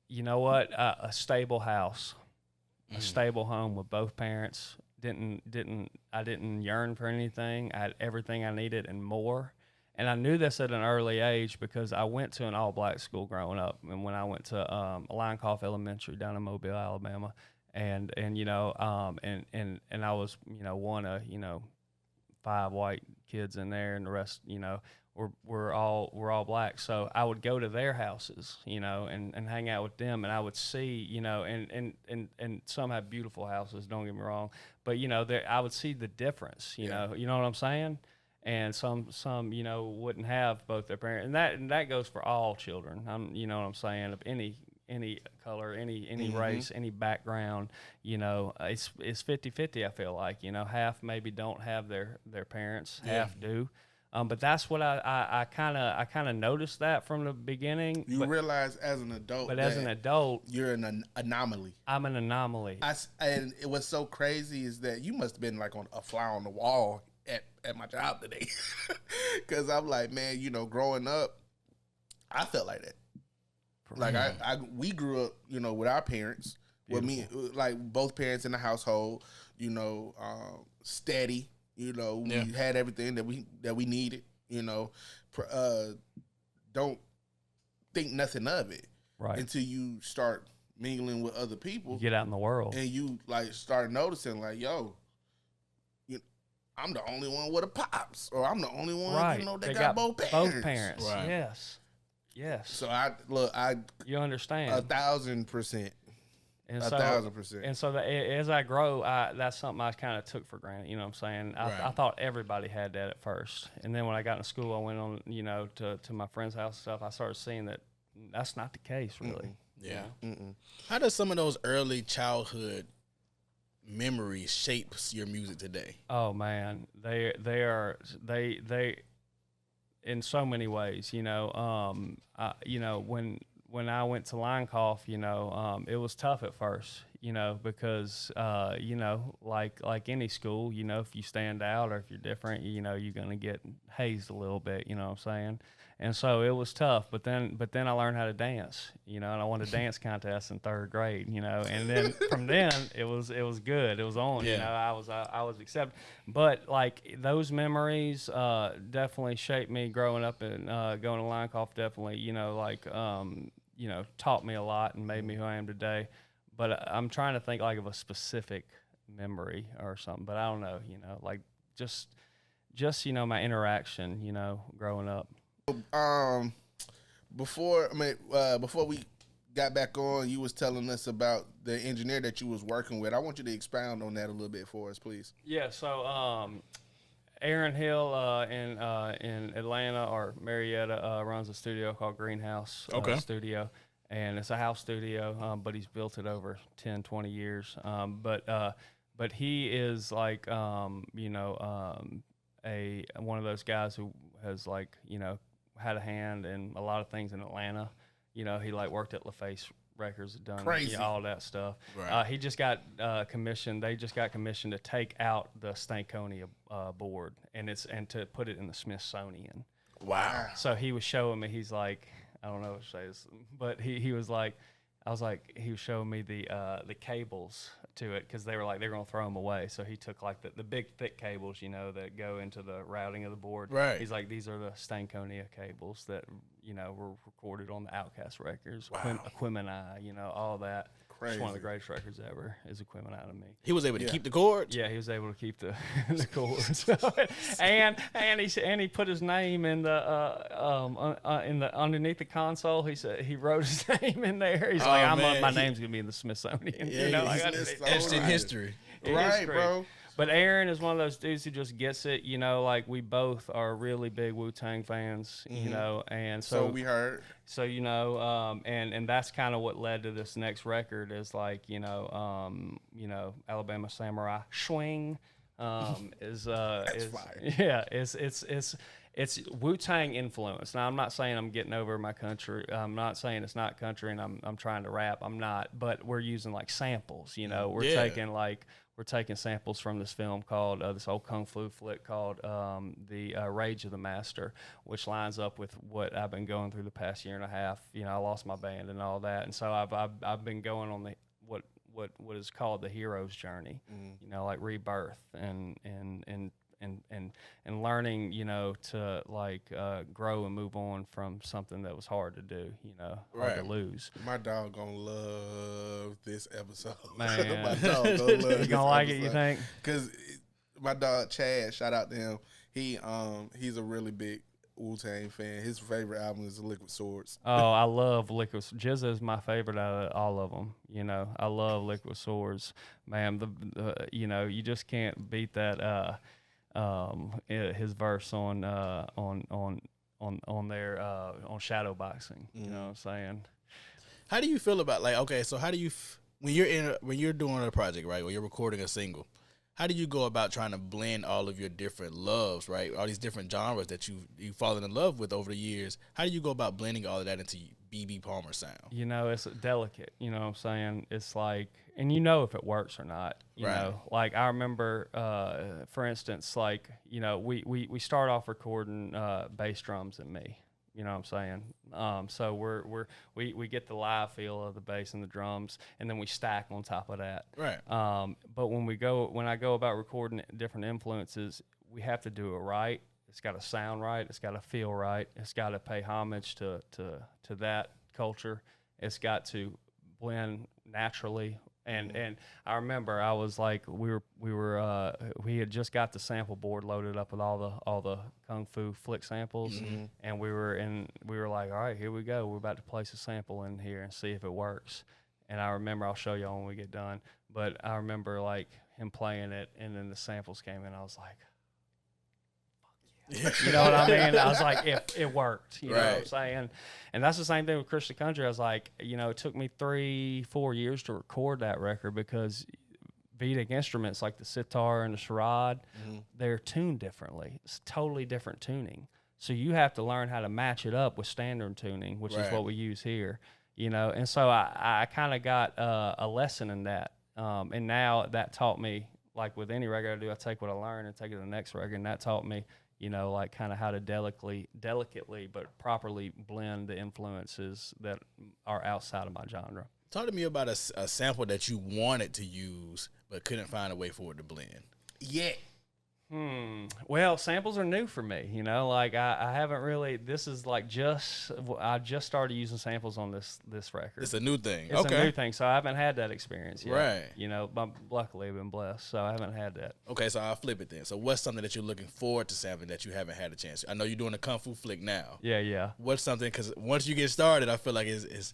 you know what? A stable house, a stable home with both parents. I didn't yearn for anything. I had everything I needed and more. And I knew this at an early age because I went to an all-black school growing up. And when I went to Lioncoff Elementary down in Mobile, Alabama, and you know, and I was, you know, one of, you know, 5 white kids in there, and the rest, you know, we're all black. So I would go to their houses, you know, and hang out with them, and I would see, you know, and some have beautiful houses, don't get me wrong, but you know, I would see the difference, you know what I'm saying? And some you know wouldn't have both their parents, and that goes for all children. You know what I'm saying, of any color, any race, any background. You know, it's 50-50. I feel like, you know, half maybe don't have their parents, half do. But that's what I kind of noticed that from the beginning. You realize as an adult, but as an adult, you're an anomaly. I'm an anomaly. And what's so crazy is that you must have been like on a fly on the wall at my job today, because I'm like, man, you know, growing up, I felt like that. Like we grew up, you know, with our parents, with me, like both parents in the household, you know, steady, you know, we had everything that we needed, you know, don't think nothing of it, right, until you start mingling with other people, you get out in the world, and you like start noticing, like, yo, I'm the only one with a pops, or I'm the only one, you know, that got both parents. Both parents, right. Yes. So you understand 1,000%. And 1,000%. And so as I grow, that's something I kind of took for granted. You know what I'm saying? I thought everybody had that at first, and then when I got into school, I went on, you know, to my friend's house and stuff. I started seeing that that's not the case, really. Yeah. How does some of those early childhood memories shape your music today? Oh man, they in so many ways, you know. You know, when I went to Lioncoff, you know, it was tough at first, you know, because you know, like any school, you know, if you stand out or if you're different, you know, you're gonna get hazed a little bit, you know what I'm saying? And so it was tough, but then I learned how to dance, you know, and I won a dance contest in 3rd grade, you know, and then from then it was good, it was on, you know, I was accepted. But like those memories definitely shaped me growing up, and going to Lioncoff definitely, you know, like you know, taught me a lot and made me who I am today. But I'm trying to think like of a specific memory or something, but I don't know, you know, like just you know, my interaction, you know, growing up. Before we got back on, you was telling us about the engineer that you was working with. I want you to expound on that a little bit for us, please. Yeah, so Aaron Hill in Atlanta or Marietta runs a studio called Greenhouse Studio, and it's a house studio, but he's built it over 10, 20 years. but he is like a one of those guys who has like had a hand in a lot of things in Atlanta. He like worked at LaFace Records, done all that stuff. Right. He just got commissioned. They just got commissioned to take out the Stankonia board and to put it in the Smithsonian. Wow. So he was showing me. He's like, I don't know what to say this, but he was like, I was like, he was showing me the cables to it because they were like they're gonna throw them away. So he took like the big thick cables, that go into the routing of the board. Right. He's like, these are the Stankonia cables that were recorded on the Outkast records. Wow. Equimini, all that. Crazy. It's one of the greatest records ever. Is Equimini to me. He was able to keep the chords. Yeah, he was able to keep the the chords, and he put his name in the underneath the console. He said he wrote his name in there. He's like, my name's gonna be in the Smithsonian. Etched in history. Right, bro. But Aaron is one of those dudes who just gets it. Like we both are really big Wu-Tang fans. And so we heard. So and that's kind of what led to this next record is like Alabama Samurai Swing is fire. Yeah, it's Wu-Tang influence. Now I'm not saying I'm getting over my country. I'm not saying it's not country and I'm trying to rap. I'm not. But we're using like samples. We're taking samples from this film called this old kung fu flick called The Rage of the Master, which lines up with what I've been going through the past year and a half. I lost my band and all that, and so I've been going on the what is called the hero's journey. Like rebirth and learning, to like grow and move on from something that was hard to do, hard to lose. My dog gonna love this episode. Man, my dog gonna love this you gonna like episode. it? You think? Because my dog Chad, shout out to him. He's a really big Wu-Tang fan. His favorite album is Liquid Swords. Oh, I love Liquid. Jizza is my favorite out of all of them. I love Liquid Swords, man. You just can't beat that. His verse on their on shadow boxing. You know what I'm saying? How do you feel about so how do you when you're doing a project, right, or you're recording a single, how do you go about trying to blend all of your different loves, right, all these different genres that you've fallen in love with over the years? How do you go about blending all of that into B.B. Palmer sound? It's delicate. You know what I'm saying? It's like, and if it works or not. You know, like I remember, for instance, like we start off recording bass drums and me. You know what I'm saying? So we get the live feel of the bass and the drums, and then we stack on top of that. Right. But when I go about recording different influences, we have to do it right. It's got to sound right. It's got to feel right. It's got to pay homage to that culture. It's got to blend naturally. And I remember I was like we had just got the sample board loaded up with all the kung fu flick samples, and we were like, all right, here we go. We're about to place a sample in here and see if it works. And I remember, I'll show y'all when we get done, but I remember like him playing it, and then the samples came in. I was like, you know what I mean? I was like, it worked. You know what I'm saying? And that's the same thing with Krishna Country. I was like, it took me 3-4 years to record that record because Vedic instruments like the sitar and the charade, they're tuned differently. It's totally different tuning. So you have to learn how to match it up with standard tuning, which is what we use here. And so I kind of got a lesson in that. And now that taught me, like with any record I do, I take what I learn and take it to the next record, and that taught me like kind of how to delicately but properly blend the influences that are outside of my genre. Talk to me about a sample that you wanted to use but couldn't find a way for it to blend. Yeah. Well, samples are new for me. Like I haven't really. This is like I just started using samples on this record. It's a new thing. It's a new thing, so I haven't had that experience yet. Right. But luckily I've been blessed, so I haven't had that. Okay, so I'll flip it then. So what's something that you're looking forward to sampling that you haven't had a chance? I know you're doing a kung fu flick now. Yeah. What's something, because once you get started, I feel like it's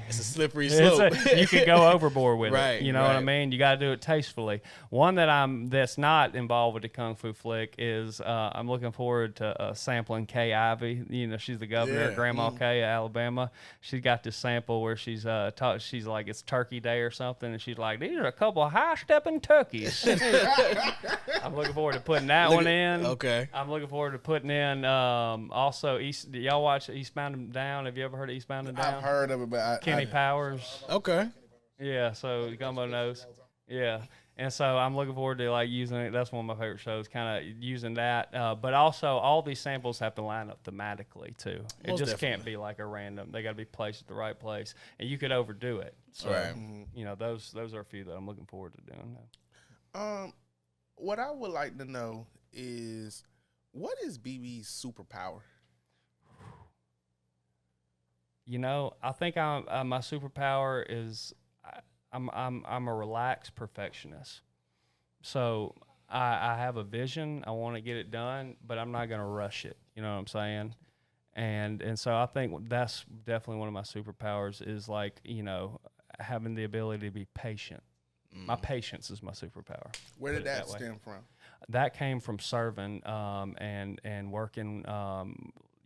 it's a slippery slope. You could go overboard with Right, it. You know what I right. mean? You got to do it tastefully. One that's not involved with the Kung Fu Flick is I'm looking forward to sampling Kay Ivey. You know, she's the governor, Yeah. Grandma Kay of Alabama. She's got this sample where she's she's like, it's Turkey Day or something, and she's like, these are a couple of high-stepping turkeys. I'm looking forward to putting that one in. Okay. I'm looking forward to putting in also y'all watch Eastbound and Down? Have you ever heard of Eastbound and Down? I've heard of it, but Kenny Powers. Okay. Yeah, so Gumbo knows. Yeah. And so I'm looking forward to like using it. That's one of my favorite shows, kind of using that. But also all these samples have to line up thematically too. It Most just definitely. can't be like a random. They got to be placed at the right place. And you could overdo it. So, Right. you know, those are a few that I'm looking forward to doing. What I would like to know is, what is BB's superpower? You know, I think my superpower is I'm a relaxed perfectionist. So I have a vision. I want to get it done, but I'm not going to rush it. You know what I'm saying? And so I think that's definitely one of my superpowers is like, you know, having the ability to be patient. My patience is my superpower. Where did Put it that way. stem from? That came from serving and working.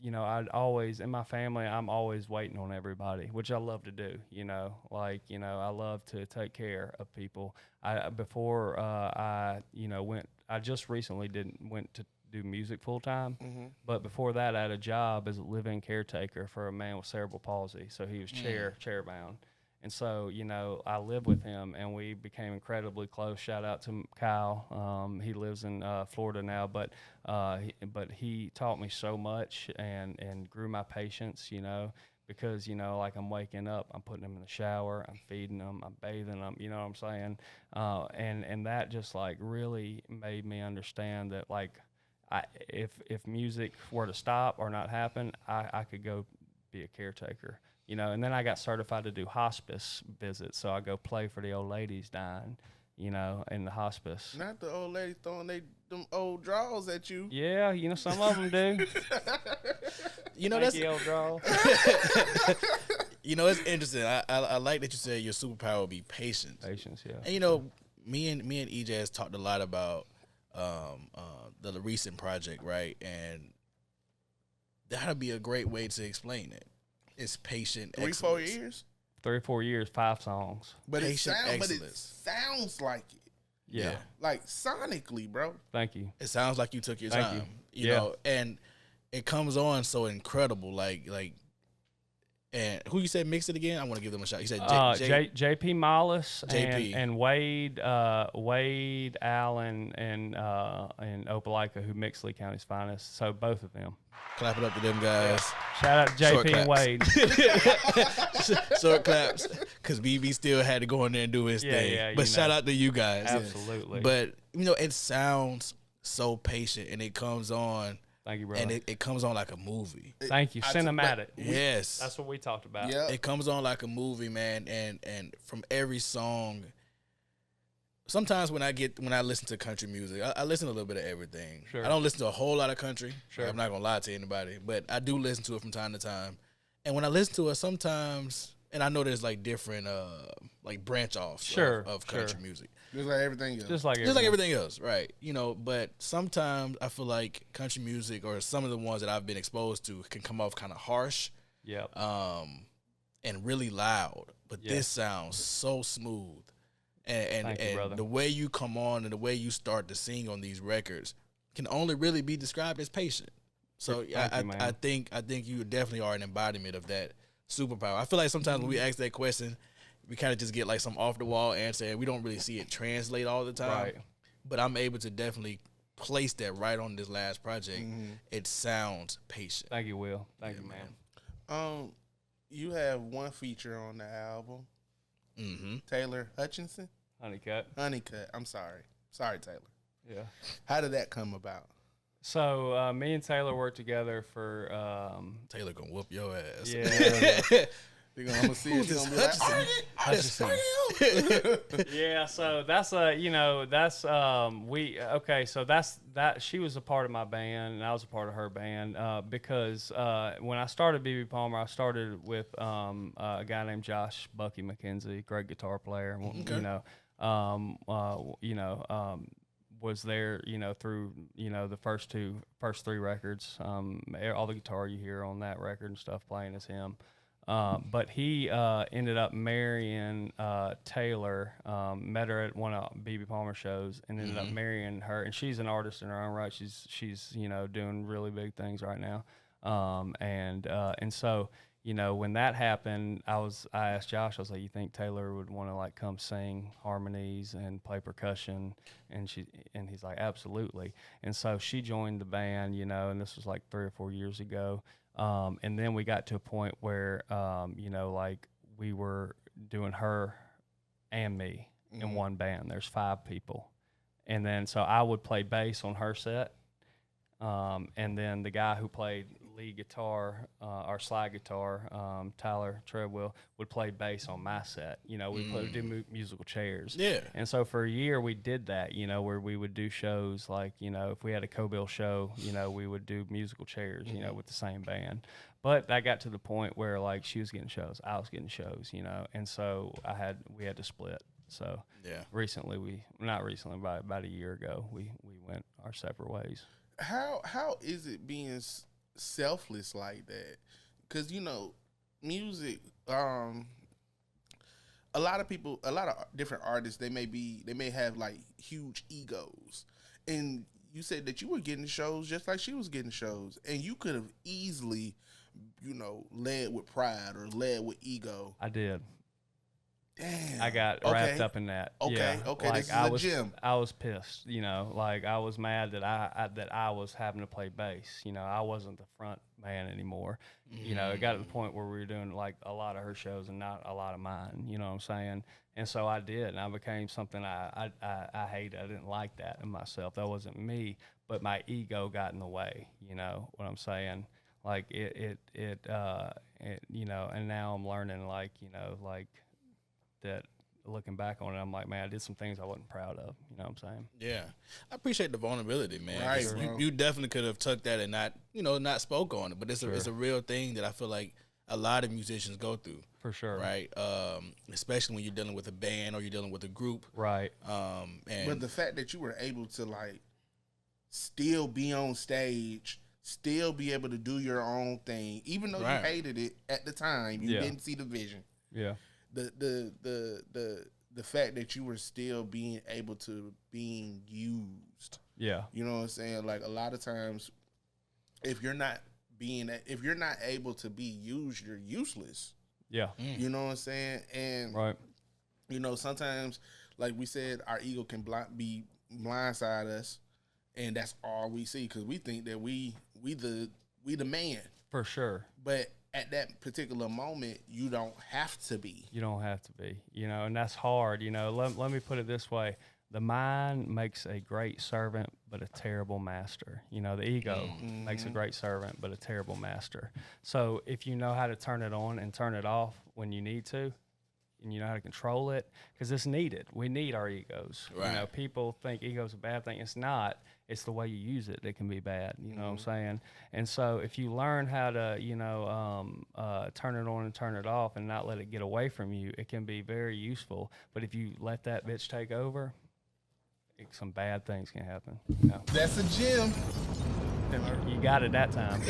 You know, I'd always, in my family, I'm always waiting on everybody, which I love to do, you know, like, you know, I love to take care of people. Before I, you know, I just recently went to do music full time, but before that I had a job as a live-in caretaker for a man with cerebral palsy. So he was chair bound. And so, you know, I lived with him and we became incredibly close. Shout out to Kyle. He lives in Florida now, but he taught me so much and grew my patience, you know, because, you know, like I'm waking up, I'm putting them in the shower, I'm feeding them, I'm bathing them, you know what I'm saying? And that just like really made me understand that like if music were to stop or not happen, I could go be a caretaker. You know, and then I got certified to do hospice visits, so I go play for the old ladies dying, you know, in the hospice. Not the old lady throwing them old draws at you. Yeah, you know, some of them do. You know, Thank you, old draw. You know, it's interesting. I like that you said your superpower would be patience. Patience, yeah. And you know, me and EJ has talked a lot about the recent project, right? And that'll be a great way to explain it. It's patient 3-4 excellence. years. 3 or 4 years, 5 songs. But Patient it excellence. sounds like it. Yeah. Like sonically, bro. Thank you. It sounds like you took your Thank time. you. You Yeah. know, and it comes on so incredible. Like, and who you said mixed it again? I want to give them a shot. You said JP Mollis JP. and Wade Allen and Opelika, who mixed Lee County's finest. So both of them. Clap it up to them guys. Shout out to Short JP and claps. Wade. Short claps, because BB still had to go in there and do his thing. Yeah, but you shout know. out to you guys. Absolutely. But you know, it sounds so patient, and it comes on, Thank you, brother. and it comes on like a movie. Thank you. Cinematic. Yes, That's what we talked about. Yeah. it comes on like a movie, man. And from every song. Sometimes when I listen to country music, I listen to a little bit of everything. Sure. I don't listen to a whole lot of country. Sure. I'm not gonna lie to anybody, but I do listen to it from time to time. And when I listen to it, sometimes, and I know there's like different like branch offs of country music, Just like everything else. Just like everything else, right? You know, but sometimes I feel like country music, or some of the ones that I've been exposed to, can come off kind of harsh, Yep. and really loud. But Yeah. this sounds so smooth. And Thank you, brother. the way you come on and the way you start to sing on these records can only really be described as patient. So I think you definitely are an embodiment of that superpower. I feel like sometimes when we ask that question, we kind of just get like some off the wall answer, and we don't really see it translate all the time. Right. But I'm able to definitely place that right on this last project. It sounds patient. Thank you, Will. Thank you, man. You have one feature on the album. Mm-hmm. Taylor Hutchinson? Honeycut. I'm sorry. Sorry, Taylor. Yeah. How did that come about? So me and Taylor worked together for Taylor gonna whoop your ass. yeah. I'm gonna see it. They're gonna be like, Hutchison. Yeah, so that's so that's that she was a part of my band and I was a part of her band because when I started BB Palmer, I started with a guy named Josh Bucky McKenzie, great guitar player. Okay. Was there, through, the first three records. All the guitar you hear on that record and stuff playing is him. But he ended up marrying Taylor, met her at one of BB Palmer shows, and ended up marrying her. And she's an artist in her own right. She's doing really big things right now. And so when that happened, I asked Josh, I was like, you think Taylor would want to like come sing harmonies and play percussion? And he's like, absolutely. And so she joined the band, and this was like 3 or 4 years ago. And then we got to a point where, like we were doing her and me in one band. There's 5 people. And then, so I would play bass on her set. And then the guy who played lead guitar, or slide guitar, Tyler Treadwell, would play bass on my set. We would do musical chairs. Yeah. And so for a year we did that, where we would do shows like, if we had a co-bill show, we would do musical chairs, with the same band. But I got to the point where like she was getting shows, I was getting shows, and so we had to split. So about a year ago, we went our separate ways. How is it being selfless like that? Because music, a lot of different artists, they may have like huge egos, and you said that you were getting shows just like she was getting shows, and you could have easily led with pride or led with ego. I did. Damn. I got wrapped up in that. Okay. Yeah. Okay. Like, this is a gym. I was pissed. Like I was mad that I was having to play bass. I wasn't the front man anymore. It got to the point where we were doing like a lot of her shows and not a lot of mine. You know what I'm saying? And so I did, and I became something I hated. I didn't like that in myself. That wasn't me. But my ego got in the way. You know what I'm saying? Like it and now I'm learning like that, looking back on it, I'm like, man, I did some things I wasn't proud of. You know what I'm saying? Yeah. I appreciate the vulnerability, man. Right, you definitely could have took that and not spoke on it. But it's a real thing that I feel like a lot of musicians go through. For sure. Right. Especially when you're dealing with a band or you're dealing with a group. Right. But the fact that you were able to like still be on stage, still be able to do your own thing, even though you hated it at the time, you didn't see the vision. Yeah. The fact that you were still being able to being used. Yeah. You know what I'm saying? Like a lot of times if you're not able to be used, you're useless. Yeah. You know what I'm saying? And sometimes, like we said, our ego can blindside us, and that's all we see because we think that we the man. For sure. But at that particular moment, you don't have to be. You don't have to be, and that's hard. Let me put it this way. The mind makes a great servant, but a terrible master. The ego makes a great servant, but a terrible master. So if you know how to turn it on and turn it off when you need to, and you know how to control it, because it's needed. We need our egos. Right. People think ego's a bad thing. It's not. It's the way you use it that can be bad. You know what I'm saying? And so if you learn how to, turn it on and turn it off and not let it get away from you, it can be very useful. But if you let that bitch take over, some bad things can happen. That's a gym. You got it that time.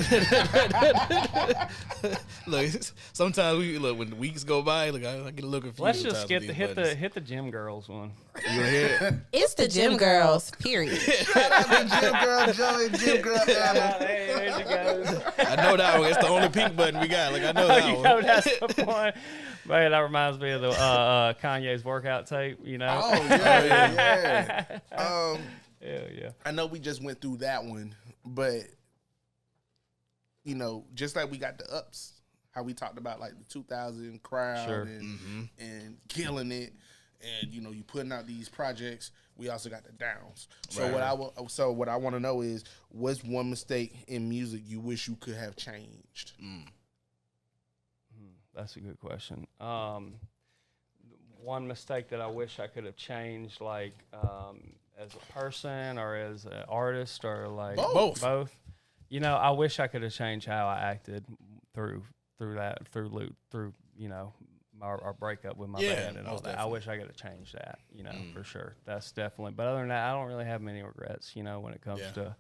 Look, sometimes when the weeks go by, I get a little confused. Let's just hit the gym girls one. You want to hear it? It's the gym girls. Period. Shout out to Gym Girl Joey, Gym Girl Anna. Hey, there she goes. I know that one. It's the only pink button we got. I know that one. That's the point. Man, that reminds me of the Kanye's workout tape. Oh yeah. Yeah. I know we just went through that one. But, just like we got the ups, how we talked about like the 2000 crowd and killing it, and you putting out these projects. We also got the downs. So what I want to know is, what's one mistake in music you wish you could have changed? That's a good question. One mistake that I wish I could have changed, like as a person or as an artist or like both. You know, I wish I could have changed how I acted through you know our breakup with my band and all that. I wish I could have changed that. You know, for sure. That's definitely. But other than that, I don't really have many regrets. You know, when it comes to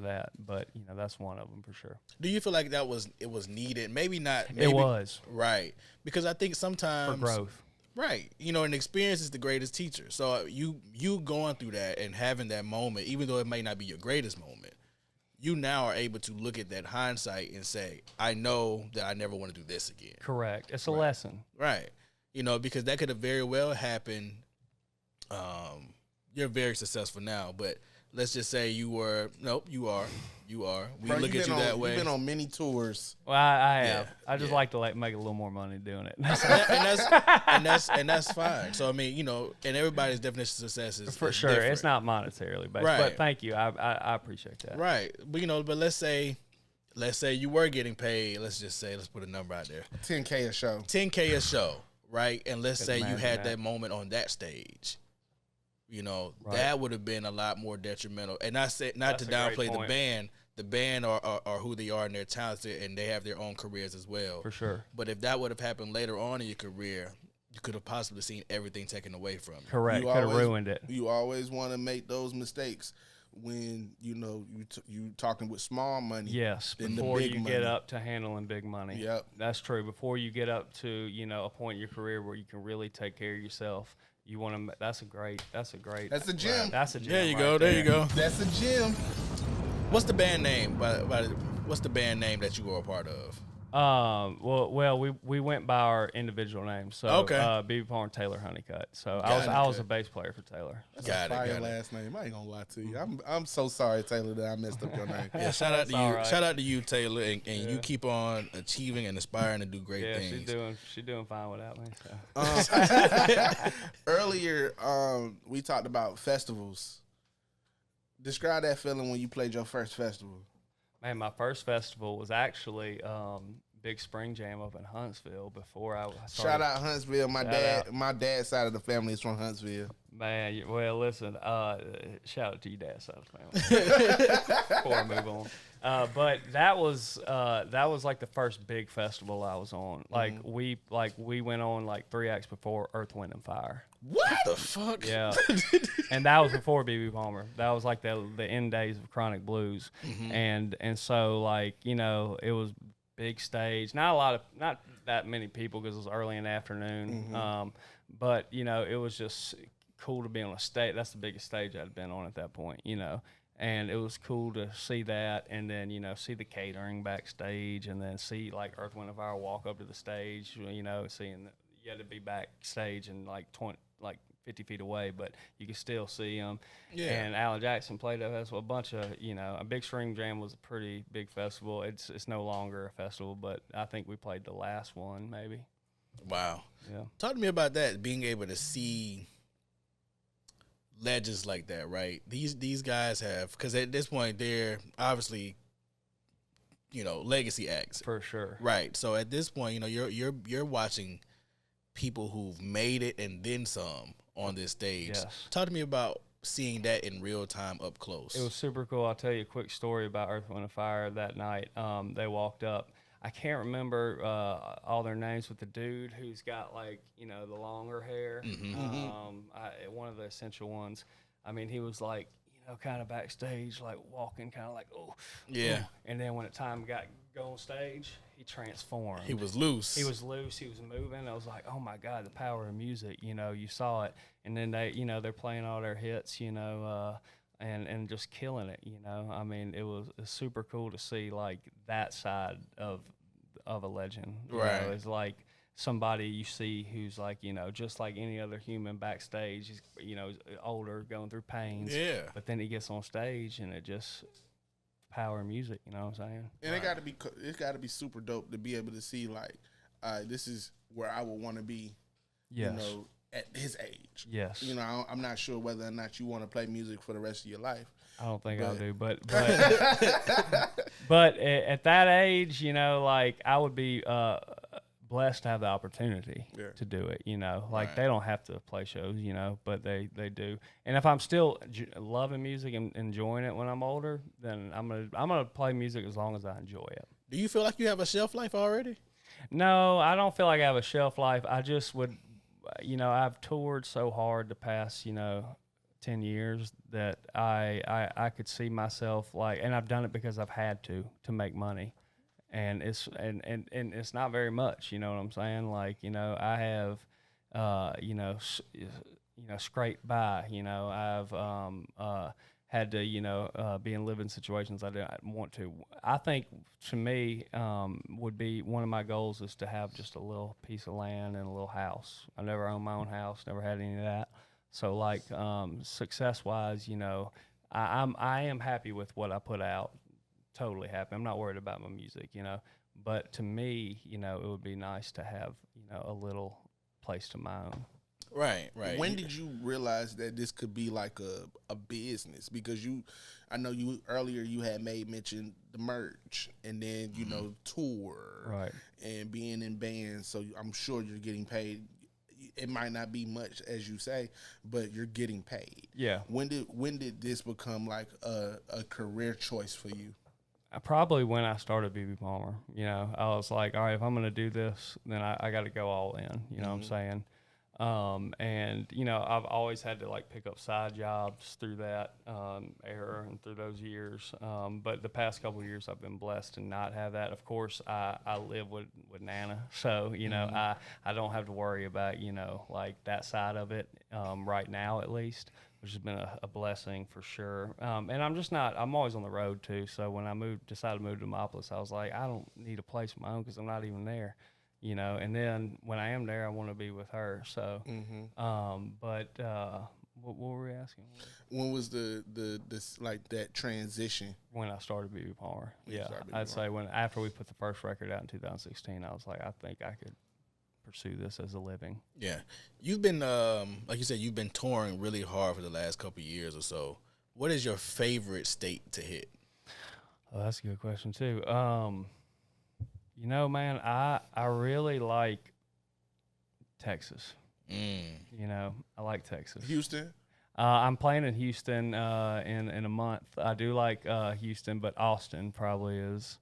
that, but you know that's one of them for sure. Do you feel like it was needed? Maybe not. Maybe, it was right, because I think sometimes for growth. Right. You know, an experience is the greatest teacher. So you going through that and having that moment, even though it may not be your greatest moment, you now are able to look at that hindsight and say, I know that I never want to do this again. Correct. It's a lesson. Right. You know, because that could have very well happened. You're very successful now, but let's just say you are. We Bro, look at you that way. You've been on many tours. Well, I have. I just like to make a little more money doing it. and that's fine. So I mean, you know, and everybody's definition of success is for sure. Different. It's not monetarily based, right. But thank you. I appreciate that. Right. But you know, let's say you were getting paid. Let's put a number out there. $10K a show. $10K a show, right? And let's say you had that moment on that stage. You know, that would have been a lot more detrimental. And not to downplay the band are who they are and they're talented and they have their own careers as well. For sure. But if that would have happened later on in your career, you could have possibly seen everything taken away from you. Correct. Could have ruined it. You always want to make those mistakes when, you know, you talking with small money. Yes, before you get up to handling big money. Yep. That's true. Before you get up to, you know, a point in your career where you can really take care of yourself. You want to. That's a gym. That's a gym. There you go. There you go. That's a gym. What's the band name? What's the band name that you were a part of? Well, we went by our individual names. So, BB Palmer, Taylor Honeycutt. So I was a bass player for Taylor. That's a fire last name. I ain't gonna lie to you. I'm so sorry, Tayller, that I messed up your name. Yeah, shout out to you. Right. Shout out to you, Taylor, and you keep on achieving and aspiring to do great things. Yeah, she's doing fine without me. So. Earlier, we talked about festivals. Describe that feeling when you played your first festival. Man, my first festival was actually Big Spring Jam up in Huntsville before I started. Shout out Huntsville. My dad's side of the family is from Huntsville. Man, well, listen, shout out to your dad's side of the family. Before I move on. But that was like the first big festival I was on. Like we went on like 3 acts before Earth, Wind and Fire. What the fuck? Yeah. And that was before BB Palmer. That was like the end days of Chronic Blues. And so like, you know, it was big stage. Not that many people because it was early in the afternoon. But, you know, it was just cool to be on a stage. That's the biggest stage I'd been on at that point, you know. And it was cool to see that and then, you know, see the catering backstage and then see like Earth, Wind and Fire walk up to the stage, you know, seeing you had to be backstage and like 50 feet away, but you could still see them. Yeah. And Alan Jackson played that festival. A bunch of, you know, a Big Spring Jam was a pretty big festival. It's no longer a festival, but I think we played the last one maybe. Wow. Yeah. Talk to me about that, being able to see legends like that, right? These guys have, because at this point they're obviously, you know, legacy acts. For sure. Right. So at this point, you know, you're watching people who've made it and then some on this stage. Yes. Talk to me about seeing that in real time up close. It was super cool. I'll tell you a quick story about Earth, Wind and Fire that night. They walked up. I can't remember all their names, but the dude who's got like, you know, the longer hair, one of the essential ones. I mean, he was like, you know, kind of backstage, like walking, kind of like, oh, yeah. Oh. And then when the time got go on stage, he transformed. He was loose. He was moving. I was like, oh my God, the power of music. You know, you saw it, and then they, you know, they're playing all their hits, you know, and just killing it. You know, I mean, it was super cool to see like that side of a legend. Right. You know, it's like somebody you see who's like, you know, just like any other human backstage. He's, you know, older, going through pains. Yeah. But then he gets on stage, and it just power of music. You know what I'm saying? And it got to be super dope to be able to see like, this is where I would want to be. Yes. You know, at his age. Yes. You know, I'm not sure whether or not you want to play music for the rest of your life. I don't think I do, but but at that age, you know, like I would be blessed to have the opportunity to do it. You know, like they don't have to play shows, you know, but they do. And if I'm still loving music and enjoying it when I'm older, then I'm gonna play music as long as I enjoy it. Do you feel like you have a shelf life already? No, I don't feel like I have a shelf life. I just would, you know, I've toured so hard the past, you know, 10 years that I could see myself like, and I've done it because I've had to make money. And it's it's not very much, you know what I'm saying? Like, you know, I have, you know, scraped by. You know, I've had to, you know, be in living situations I didn't want to. I think to me would be one of my goals is to have just a little piece of land and a little house. I never owned my own house, never had any of that. So like success wise, you know, I am happy with what I put out. Totally happy. I'm not worried about my music, you know. But to me, you know, it would be nice to have, you know, a little place to my own. Right. When did you realize that this could be like a business? Because I know you earlier you had made mention the merch and then, you know, tour and being in bands. So I'm sure you're getting paid. It might not be much as you say, but you're getting paid. Yeah. When did this become like a career choice for you? Probably when I started BB Palmer, you know, I was like, all right, if I'm going to do this, then I got to go all in, you know what I'm saying? And, you know, I've always had to like pick up side jobs through that era and through those years. But the past couple of years I've been blessed to not have that. Of course, I live with Nana. So, you know, I don't have to worry about, you know, like that side of it right now at least, which has been a blessing for sure. And I'm always on the road too. So when I decided to move to Demopolis, I was like, I don't need a place of my own because I'm not even there, you know. And then when I am there, I want to be with her. So, what were we asking? When was this like that transition? When I started BB Palmer. Yeah, I'd say after we put the first record out in 2016, I was like, I think I could pursue this as a living. Yeah. You've been, like you said, you've been touring really hard for the last couple of years or so. What is your favorite state to hit? Oh, that's a good question too. You know, man, I really like Texas. You know, I like Texas. Houston? I'm playing in Houston in a month. I do like Houston, but Austin probably is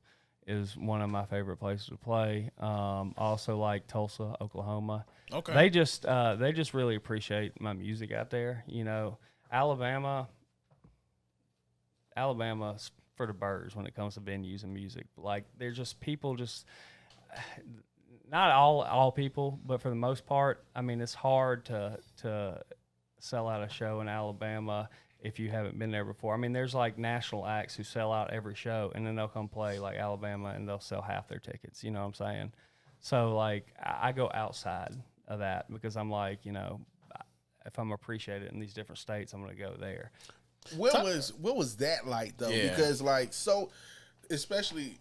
one of my favorite places to play. Also like Tulsa, Oklahoma. Okay. They just really appreciate my music out there. You know, Alabama's for the birds when it comes to venues and music. Like they're just people not all people, but for the most part, I mean, it's hard to sell out a show in Alabama if you haven't been there before. I mean, there's like national acts who sell out every show, and then they'll come play like Alabama, and they'll sell half their tickets. You know what I'm saying? So like, I go outside of that because I'm like, you know, if I'm appreciated in these different states, I'm gonna go there. What was that like though? Yeah. Because like so, especially,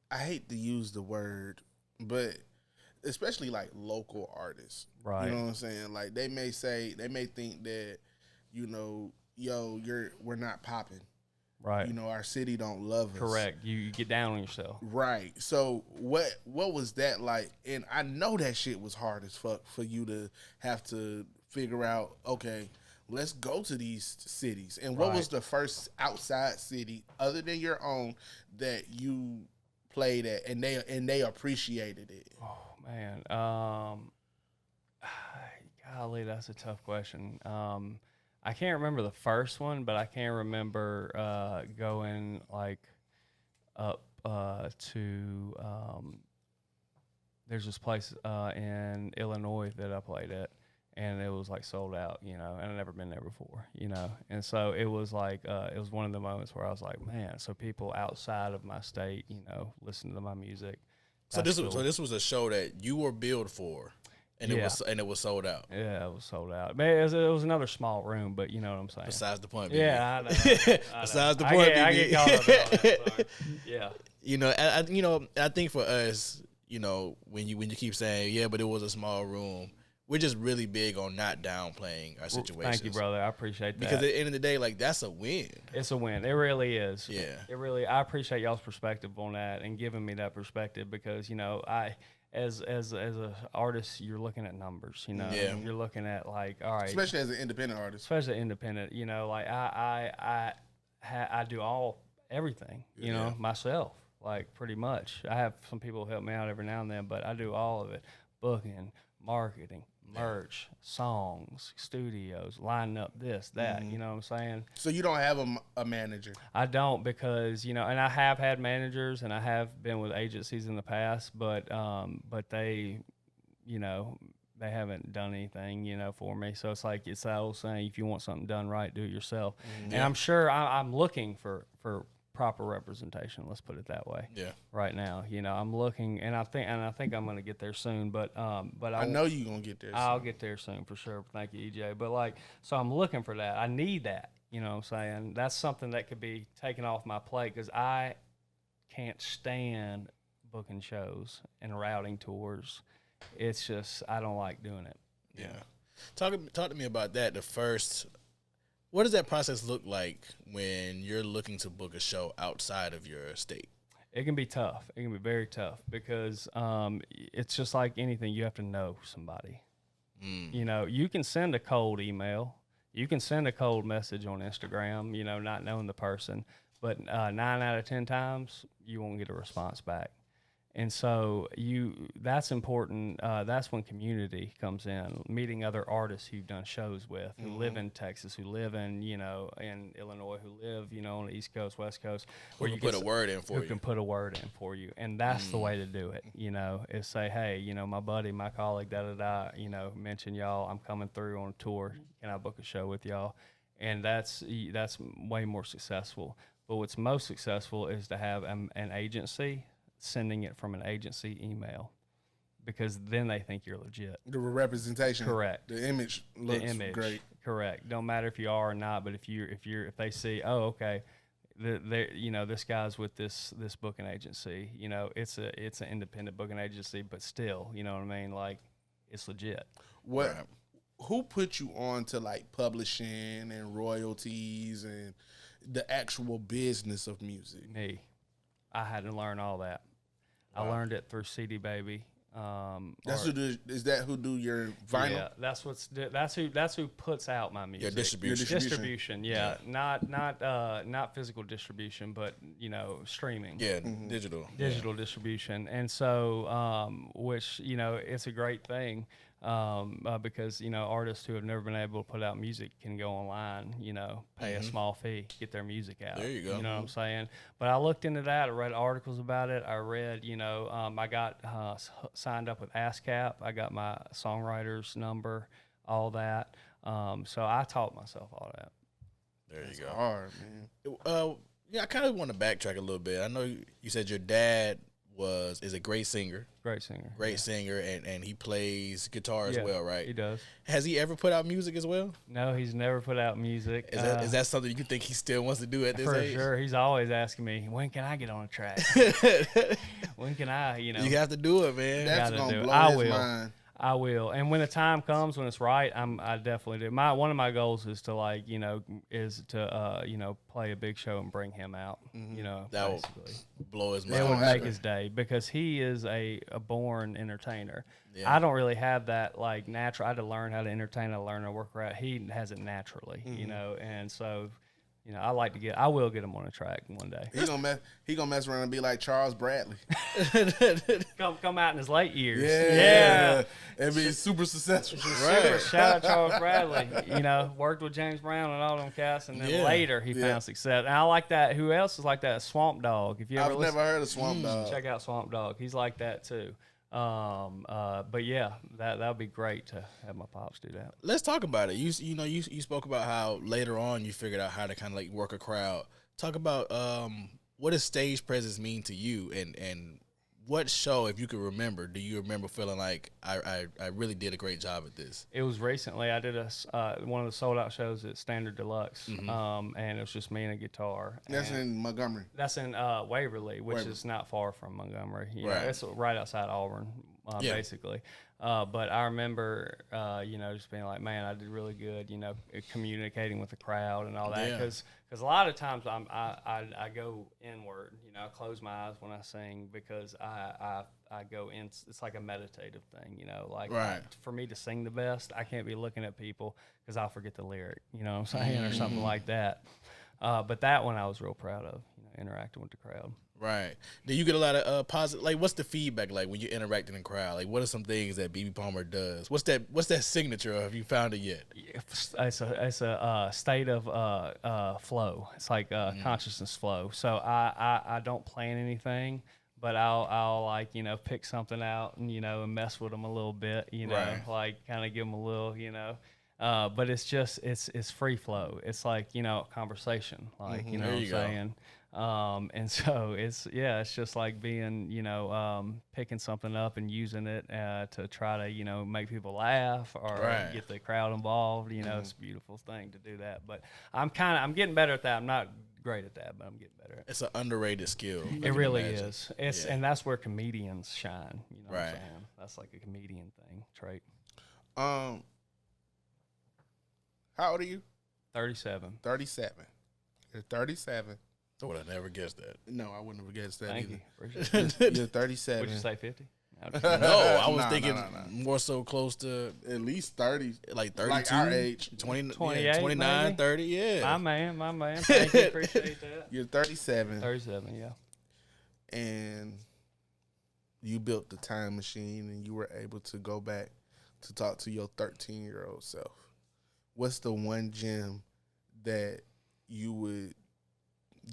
I hate to use the word, but especially like local artists, Right? You know what I'm saying? Like they may think that, you know, we're not popping, Right. You know, our city don't love us. Correct. You get down on yourself. Right. So what was that like? And I know that shit was hard as fuck for you to have to figure out, okay, let's go to these cities. And what was the first outside city other than your own that you played at and they appreciated it? Oh man. Golly, that's a tough question. I can't remember the first one, but I can remember going like up to there's this place in Illinois that I played at, and it was like sold out, you know, and I'd never been there before, you know, and so it was like it was one of the moments where I was like, man, so people outside of my state, you know, listen to my music. So this was a show that you were billed for. And it was sold out. Yeah, it was sold out. Man, it was another small room, but you know what I'm saying. Besides the point, BB. Yeah, I know. Besides the point, I get caught up on that. Sorry. Yeah. You know, I think for us, you know, when you keep saying, yeah, but it was a small room, we're just really big on not downplaying our situations. Thank you, brother. I appreciate that. Because at the end of the day, like, that's a win. It's a win. It really is. Yeah. It really. I appreciate y'all's perspective on that and giving me that perspective because as a artist, you're looking at numbers. Yeah. You're looking at like, all right, especially as an independent artist. Especially independent. Like I do everything. Myself. Like pretty much. I have some people help me out every now and then, but I do all of it: booking, marketing, merch, songs, studios, lining up this, that, you know what I'm saying? So you don't have a manager? I don't because, and I have had managers and I have been with agencies in the past, but they, they haven't done anything, for me. So it's like, it's that old saying, if you want something done right, do it yourself. And I'm sure I'm looking for proper representation. Let's put it that way. Yeah. Right now, I'm looking, and I think I'm going to get there soon. But I know you're going to get there. I'll get there soon for sure. Thank you, EJ. But so I'm looking for that. I need that. You know what I'm saying? That's something that could be taken off my plate because I can't stand booking shows and routing tours. It's just I don't like doing it. Yeah. Talk to me about that. What does that process look like when you're looking to book a show outside of your state? It can be tough. It can be very tough because it's just like anything. You have to know somebody. You can send a cold email. You can send a cold message on Instagram, not knowing the person. But 9 out of 10 times, you won't get a response back. And so that's important. That's when community comes in, meeting other artists who you've done shows with, who live in Texas, who live in Illinois, who live, on the East Coast, West Coast. Who can put a word in for you. Who can put a word in for you. And that's the way to do it, is say, hey, my buddy, my colleague, mention y'all, I'm coming through on a tour. Can I book a show with y'all? And that's way more successful. But what's most successful is to have an agency sending it from an agency email because then they think you're legit. The representation. Correct. The image looks great. Correct. Don't matter if you are or not, but if they see, oh, okay, this guy's with this booking agency, it's an independent booking agency, but still, you know what I mean? Like, it's legit. Who put you on to like publishing and royalties and the actual business of music? Me. I had to learn all that. Wow. I learned it through CD Baby. Is that who do your vinyl? Yeah, that's who puts out my music. Yeah, distribution. Yeah, not physical distribution, but streaming. Yeah, digital Distribution, and so which it's a great thing. Because artists who have never been able to put out music can go online, pay a small fee, get their music out. There you go. You know what I'm saying? But I looked into that. I read articles about it. I read, I got signed up with ASCAP. I got my songwriter's number, all that. So I taught myself all that. There you go. Hard, man. I kind of want to backtrack a little bit. I know you said your dad is a great singer. Great singer. Great singer, and he plays guitar as well, right? He does. Has he ever put out music as well? No, he's never put out music. Is that something you think he still wants to do at this age? For sure. He's always asking me, when can I get on a track? When can I, You have to do it, man. That's going to blow his mind. I will, and when the time comes, when it's right, I definitely do. One of my goals is to play a big show and bring him out. That will blow his mind. It would make his day because he is a born entertainer. Yeah. I don't really have that natural. I had to learn how to entertain. I learned how to work around. He has it naturally, and so. I will get him on a track one day. He gonna mess around and be like Charles Bradley. come out in his late years. Yeah. And be super successful. Right. Shout out Charles Bradley. Worked with James Brown and all them cats, and then later he found success. And I like that. Who else is like that? Swamp Dogg. If you ever never heard of Swamp Dogg. Check out Swamp Dogg. He's like that too. But yeah, that would be great to have my pops do that. Let's talk about it. You spoke about how later on you figured out how to kind of work a crowd. Talk about what does stage presence mean to you, and what show, if you could remember, do you remember feeling like I really did a great job at this? It was recently. I did one of the sold out shows at Standard Deluxe, and it was just me and a guitar. That's in Montgomery. That's in Waverly, which is not far from Montgomery. Right. It's right outside Auburn, basically. But I remember, just being like, man, I did really good, communicating with the crowd and all that. Yeah. Because a lot of times I go inward, I close my eyes when I sing because I go in. It's like a meditative thing, like Right. for me to sing the best, I can't be looking at people because I'll forget the lyric, you know what I'm saying, or something like that. But that one I was real proud of, interacting with the crowd. Right. Do you get a lot of positive? Like, what's the feedback like when you're interacting in the crowd? Like, what are some things that BB Palmer does? What's that signature? Have you found it yet? It's a state of flow. It's like consciousness flow. So I don't plan anything, but I'll like pick something out and mess with them a little bit. Right. Like kind of give them a little but it's just it's free flow. It's like conversation. Like There what I'm you go. saying. And so it's just like being, picking something up and using it to try to, make people laugh or Right. get the crowd involved. It's a beautiful thing to do that. But I'm getting better at that. I'm not great at that, but I'm getting better at it. It's an underrated skill. I It can really imagine. is. And that's where comedians shine. You know what I'm Right. saying? That's like a comedian thing, trait. How old are you? 37. 37. You're 37. I would have never guessed that. No, I wouldn't have guessed that Thank either. you. Appreciate it. You're 37. Would you say 50? No, I was Nah, thinking nah. more so close to At least 30. like 32, Like our age. 20, 28 29, maybe? 30, yeah. My man. Thank you. Appreciate that. You're 37. 37, yeah. And you built the time machine and you were able to go back to talk to your 13-year-old self. What's the one gem that you would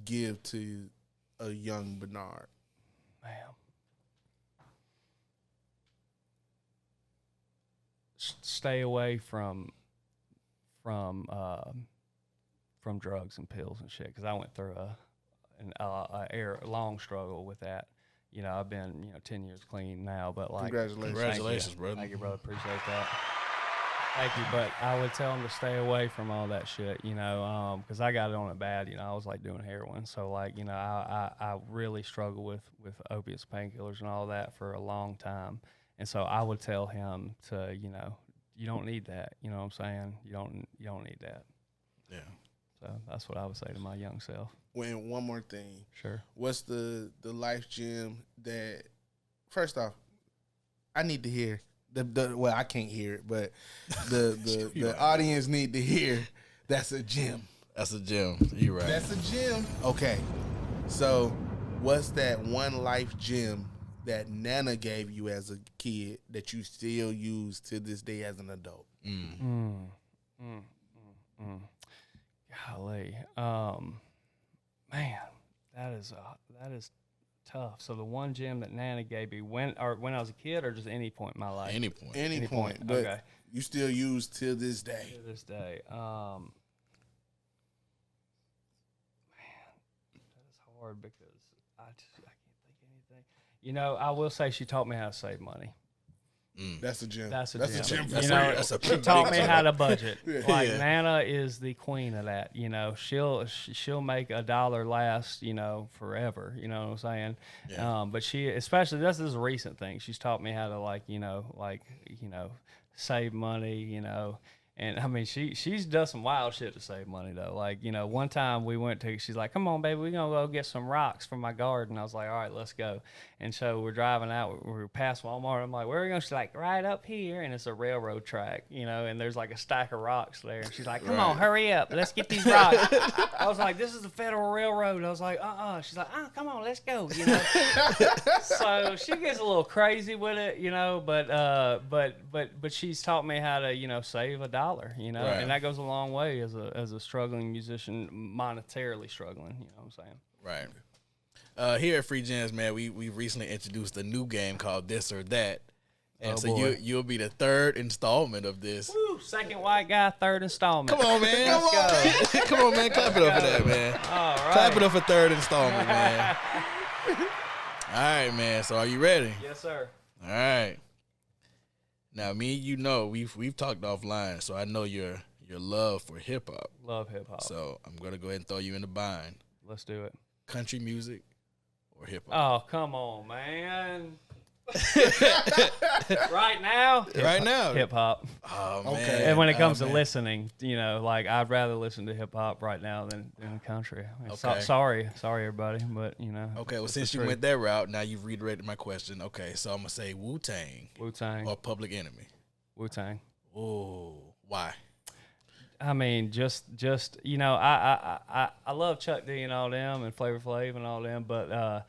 give to a young Bernard? Man. Stay away from drugs and pills and shit, because I went through a long struggle with that. I've been 10 years clean now, but like Congratulations, brother. Thank you, brother. Appreciate that. Thank you, but I would tell them to stay away from all that shit, because I got it on it bad. I was like doing heroin, so like I really struggled with opiates, painkillers, and all that for a long time. And so I would tell him to, you don't need that. You know what I'm saying? You don't need that. Yeah. So that's what I would say to my young self. When one more thing, Sure. what's the life gem that? First off, I need to hear well, I can't hear it, but the audience need to hear. That's a gem. That's a gem. You're right. That's a gem. Okay, so what's that one life gem that Nana gave you as a kid that you still use to this day as an adult? Golly, man, that is tough. So the one gem that Nana gave me when I was a kid, or just any point in my life? Any point. Any point, point. but Okay. you still use till this day. To this day, man, that is hard because I can't think of anything. I will say she taught me how to save money. That's a gem. That's a That's gem. a gem. That's a She taught me how to budget. Like Yeah. Nana is the queen of that. She'll make $1 last, forever. You know what I'm saying? Yeah. But she, especially this is a recent thing. She's taught me how to save money. And I mean, she's done some wild shit to save money though. Like, one time she's like, come on, baby, we're going to go get some rocks from my garden. I was like, all right, let's go. And so we're driving out, we're past Walmart. I'm like, where are we going? She's like, right up here. And it's a railroad track, and there's like a stack of rocks there. And she's like, come on, hurry up. Let's get these rocks. I was like, this is the Federal Railroad. I was like, She's like, come on, let's go. So she gets a little crazy with it, but she's taught me how to, save $1, Right. and that goes a long way as a struggling musician, monetarily struggling, you know what I'm saying? Right. Here at Free Gems, man, we recently introduced a new game called This or That. And Oh, so boy. you'll be the third installment of this. Woo, second white guy, third installment. Come on, man. Let's go. Come on, man. Clap it up for that, man. All right. Clap it up for third installment, man. All right, man. So are you ready? Yes, sir. All right. Now, me and we've talked offline, so I know your love for hip hop. Love hip hop. So I'm gonna go ahead and throw you in the bind. Let's do it. Country music or hip hop? Oh, come on, man. Right now, Right now. hip hop. Oh, man. Okay. And when it comes to man. listening, you know, like I'd rather listen to hip hop right now than country. Okay. Sorry, everybody, but you know. Okay, well, it's since the you truth. went that route, now you've reiterated my question. Okay, so I'm going to say Wu-Tang Wu-Tang, or Public Enemy. Wu-Tang. Oh, why? I mean, just you know, I love Chuck D and all them and Flavor Flav and all them, but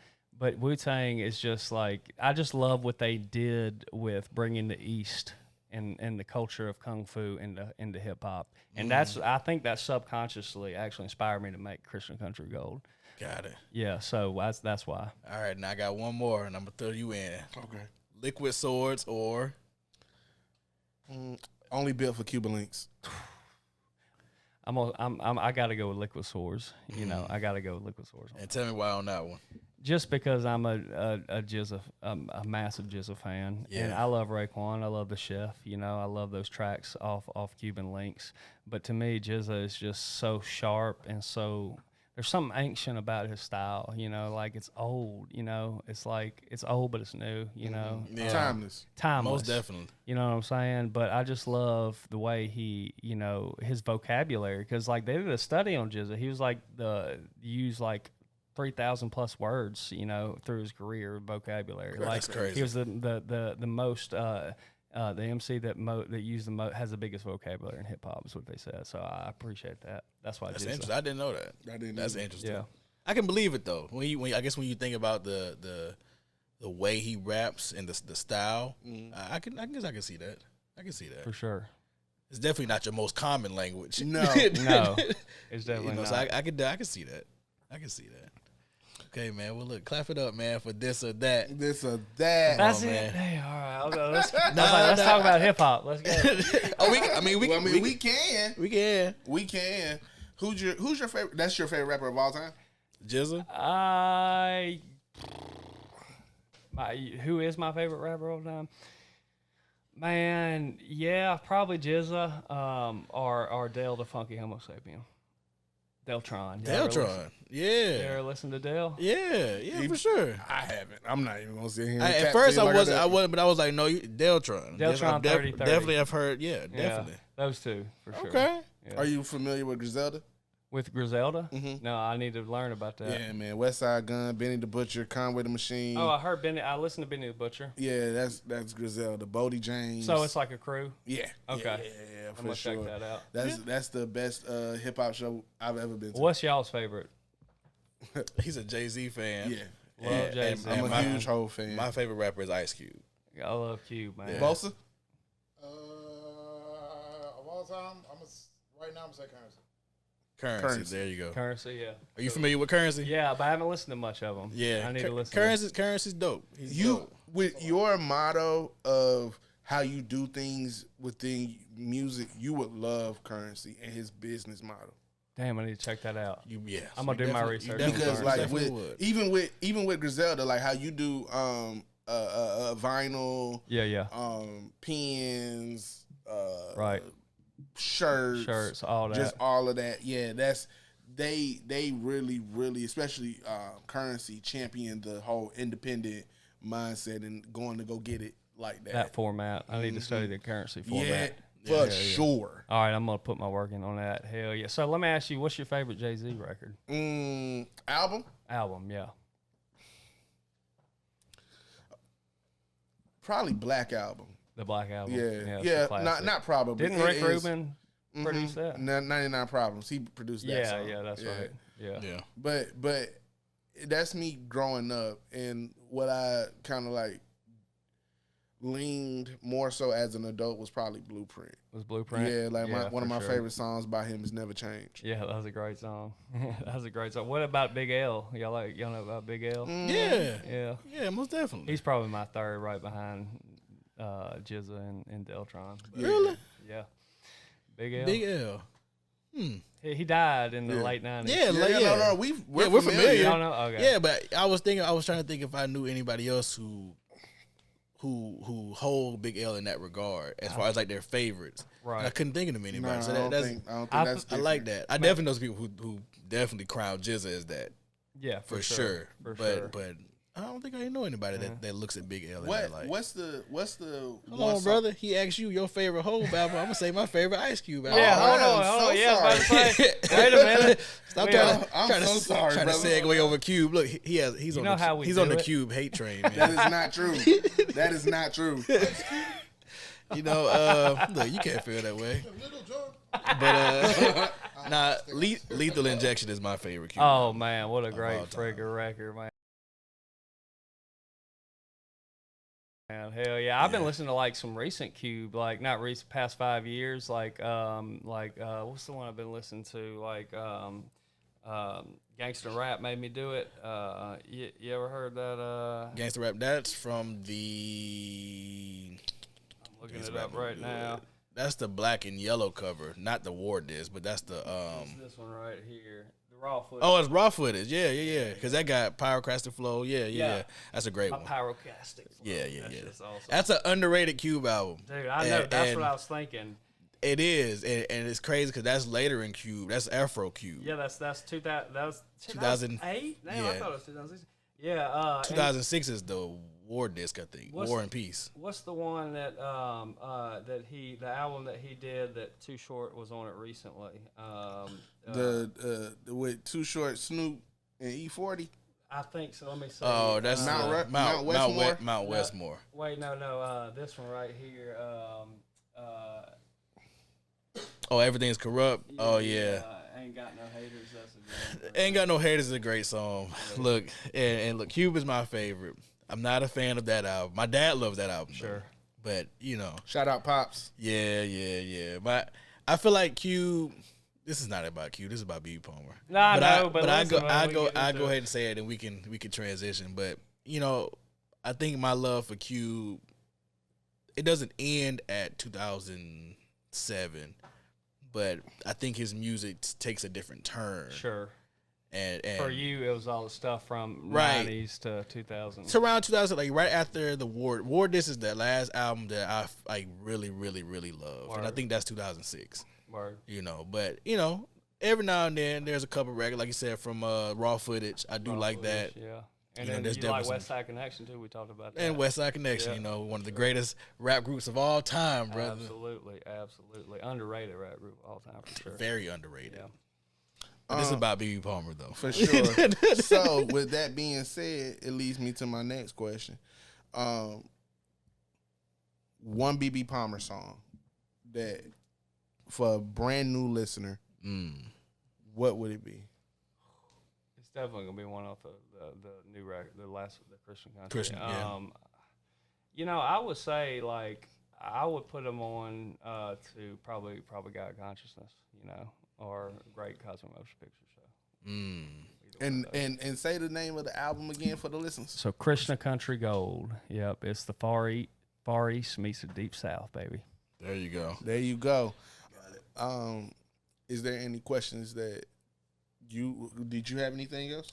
Wu-Tang is just like, I just love what they did with bringing the East and the culture of Kung Fu into hip hop, and I think that subconsciously actually inspired me to make Christian Country Gold. Got it. Yeah, so that's why. All right, now I got one more, and I'm going to throw you in. Okay. Liquid Swords or... Only built for Cuban links. I got to go with Liquid Swords. You know, I got to go with Liquid Swords. And tell me why on that one. Just because I'm a massive Jizza fan, and Yeah. I love Raekwon, I love the Chef, you know, I love those tracks off Cuban Links. But to me, Jizza is just so sharp and so. There's something ancient about his style, you know, like it's old, you know, it's like it's old but it's new, you know, Yeah. Timeless. timeless. Most definitely. You know what I'm saying? But I just love the way he, you know, his vocabulary, because like they did a study on Jizza. He was like used like 3,000 plus words, you know, through his career vocabulary. That's Like crazy. he was the most the MC that used the most, has the biggest vocabulary in hip hop is what they said. So I appreciate that. That's why That's I did interesting. I didn't know that. I didn't That's either. interesting. Yeah. I can believe it though. I guess when you think about the way he raps and the style, I guess I can see that. I can see that. For sure. It's definitely not your most common language. No. No, it's You definitely know, not. so I can see that. I can see that. Okay, man. Well, look, clap it up, man, for this or that. This or that. That's Oh, it. man. Hey, all right. I'll go. Let's talk about hip hop. Let's go. We we can. We can. Who's your favorite? That's your favorite rapper of all time? Jizza. Who is my favorite rapper of all time? Man, yeah, probably Jizza, or Dale the Funky Homo Sapien. Deltron. Deltron. You Yeah. ever listen to Dale? Yeah, for sure. I haven't. I'm not even gonna sit here. And At cap first to you like I wasn't, but I was like, no, Deltron. Deltron 30-30. Definitely, I've heard. Yeah, Yeah, definitely. those two for sure. Okay. Yeah. Are you familiar with Griselda? With Griselda? Mhm. No, I need to learn about that. Yeah, man. West Side Gun, Benny the Butcher, Conway the Machine. Oh, I heard Benny. I listened to Benny the Butcher. Yeah, that's Griselda. Bodie James. So it's like a crew. yeah. Okay. Yeah, I'm for gonna sure. check that out. That's the best hip hop show I've ever been to. What's y'all's favorite? He's a Jay-Z fan. Yeah. Love And- Jay-Z. I'm and a huge Hov fan. My favorite rapper is Ice Cube. I love Cube, man. Bosa? Of all time, right now I'm gonna say Currency. Currency. There you go. Currency, yeah. Are you familiar with Currency? Yeah, but I haven't listened to much of them. Yeah. I need to listen. Currency's dope. He's You dope. with your motto of how you do things within music, you would love Currency and his business model. Damn, I need to check that out. Yeah. I'm gonna do my research. Because Currency. like definitely with would. even with Griselda, like how you do vinyl, Yeah. pens, Right. shirts, all that. just all of that. Yeah, that's they really, especially Currency, champion the whole independent mindset and going to go get it like that. that format. I need to study the Currency yeah, format. for sure. All right, I'm gonna put my work in on that. Hell yeah. So let me ask you, what's your favorite Jay-Z record? Album. Yeah. Probably Black Album. The Black Album. Yeah, it's a classic. not probably. Didn't It Rick is- Rubin produce that? 99 Problems. He produced that Yeah, song. yeah, that's right. Yeah. Yeah. But that's me growing up, and what I kind of like leaned more so as an adult was probably Blueprint. Was Blueprint? Yeah, like one of for my sure. favorite songs by him is Never Change. Yeah, that was a great song. That was a great song. What about Big L? Y'all know about Big L? Yeah. Yeah. Yeah, most definitely. He's probably my third, right behind Jizza and Deltron. But Really? yeah. Big L. Big L. He died in the Yeah. late 90s. Yeah, like, yeah. No, we're we're familiar. familiar. Y'all know? Okay. Yeah, but I was trying to think if I knew anybody else who hold Big L in that regard as far as like their favorites. Right. And I couldn't think of No, anybody. so I don't that's think I- that's I like that. I definitely know some people who definitely crown Jizza as that Yeah, for sure. For but sure. but I don't think I know anybody that looks at Big L in What that light. what's the Hold on, brother. He asked you your favorite Hov album. I'm gonna say my favorite Ice Cube album. Yeah, Oh, hold I'm on. so Yeah, I was sorry. about to say. Wait a minute. Stop Yeah. trying to sorry, trying to brother. segue over Cube. Look, he's on know how the we he's do on the it? Cube hate train, That man. is not true. That is not true. You know, look, you can't feel that way. Little John. But nah, Lethal Injection is my favorite Cube. Oh man, what a great all time. freaking record, man. Man, hell yeah! I've been listening to like some recent Cube, like not recent, past 5 years, like what's the one I've been listening to? Like Gangster Rap made me do it. You ever heard that? Gangsta Rap. That's from the. I'm looking it up right now. That's the black and yellow cover, not the war disc, but that's the It's this one right here, the raw footage. Oh, it's raw footage. Yeah. Because that got Pyroclastic Flow. Yeah. That's a great My one. pyroclastic. Yeah. That's awesome. That's an underrated Cube album. Dude, I know. That's what I was thinking. It is, and it's crazy because that's later in Cube. That's Afro Cube. Yeah, that's 2000. That was 2000 2008. Damn, yeah. I thought it was 2006. Yeah. 2006 is the war disc, I think. What's- War and Peace. What's the one that the album that he did that Too Short was on it recently? The with Too Short, Snoop, and E40. I think so. Let me see. Oh, that's Mount Westmore? Mount Westmore. Wait, no. This one right here. Oh, Everything's Corrupt. Oh yeah. Ain't got no haters. That's a good one. Ain't Got No Haters is a great song. Look, and look, Cube is my favorite. I'm not a fan of that album. My dad loves that album. Sure. Though. But, you know. Shout out Pops. Yeah. But I feel like Cube, this is not about Cube. This is about B. Palmer. No, I know, but I listen, go man, we go get I into go it. ahead and say it, and we can transition. But you know, I think my love for Cube, it doesn't end at 2007, but I think his music takes a different turn. Sure. And For you, it was all the stuff from Right. 90s to 2000. it's around 2000, like right after the War. War, this is the last album that I like really love, and I Word. think that's 2006. Word. You know, but you know, every now and then there's a couple records, like you said, from raw footage. I do like that. Yeah. And You know, then there's you like definitely West Side Connection too. We talked about that. And West Side Connection, Yeah. you know, one of the greatest rap groups of all time, brother. Absolutely. Underrated rap group of all time for sure. Very underrated. Yeah. But this is about B.B. Palmer, though. For sure. So, with that being said, it leads me to my next question. One B.B. Palmer song that, for a brand new listener, what would it be? It's definitely gonna be one off the new record, the Christian Country. Christian, yeah. You know, I would say like I would put them on to probably God Consciousness, you know, or Great Cosmic Motion Picture Show. And say the name of the album again for the listeners. So Krishna Country Gold. Yep, it's the Far East meets the Deep South, baby. There you go. There you go. Is there any questions that did you have anything else?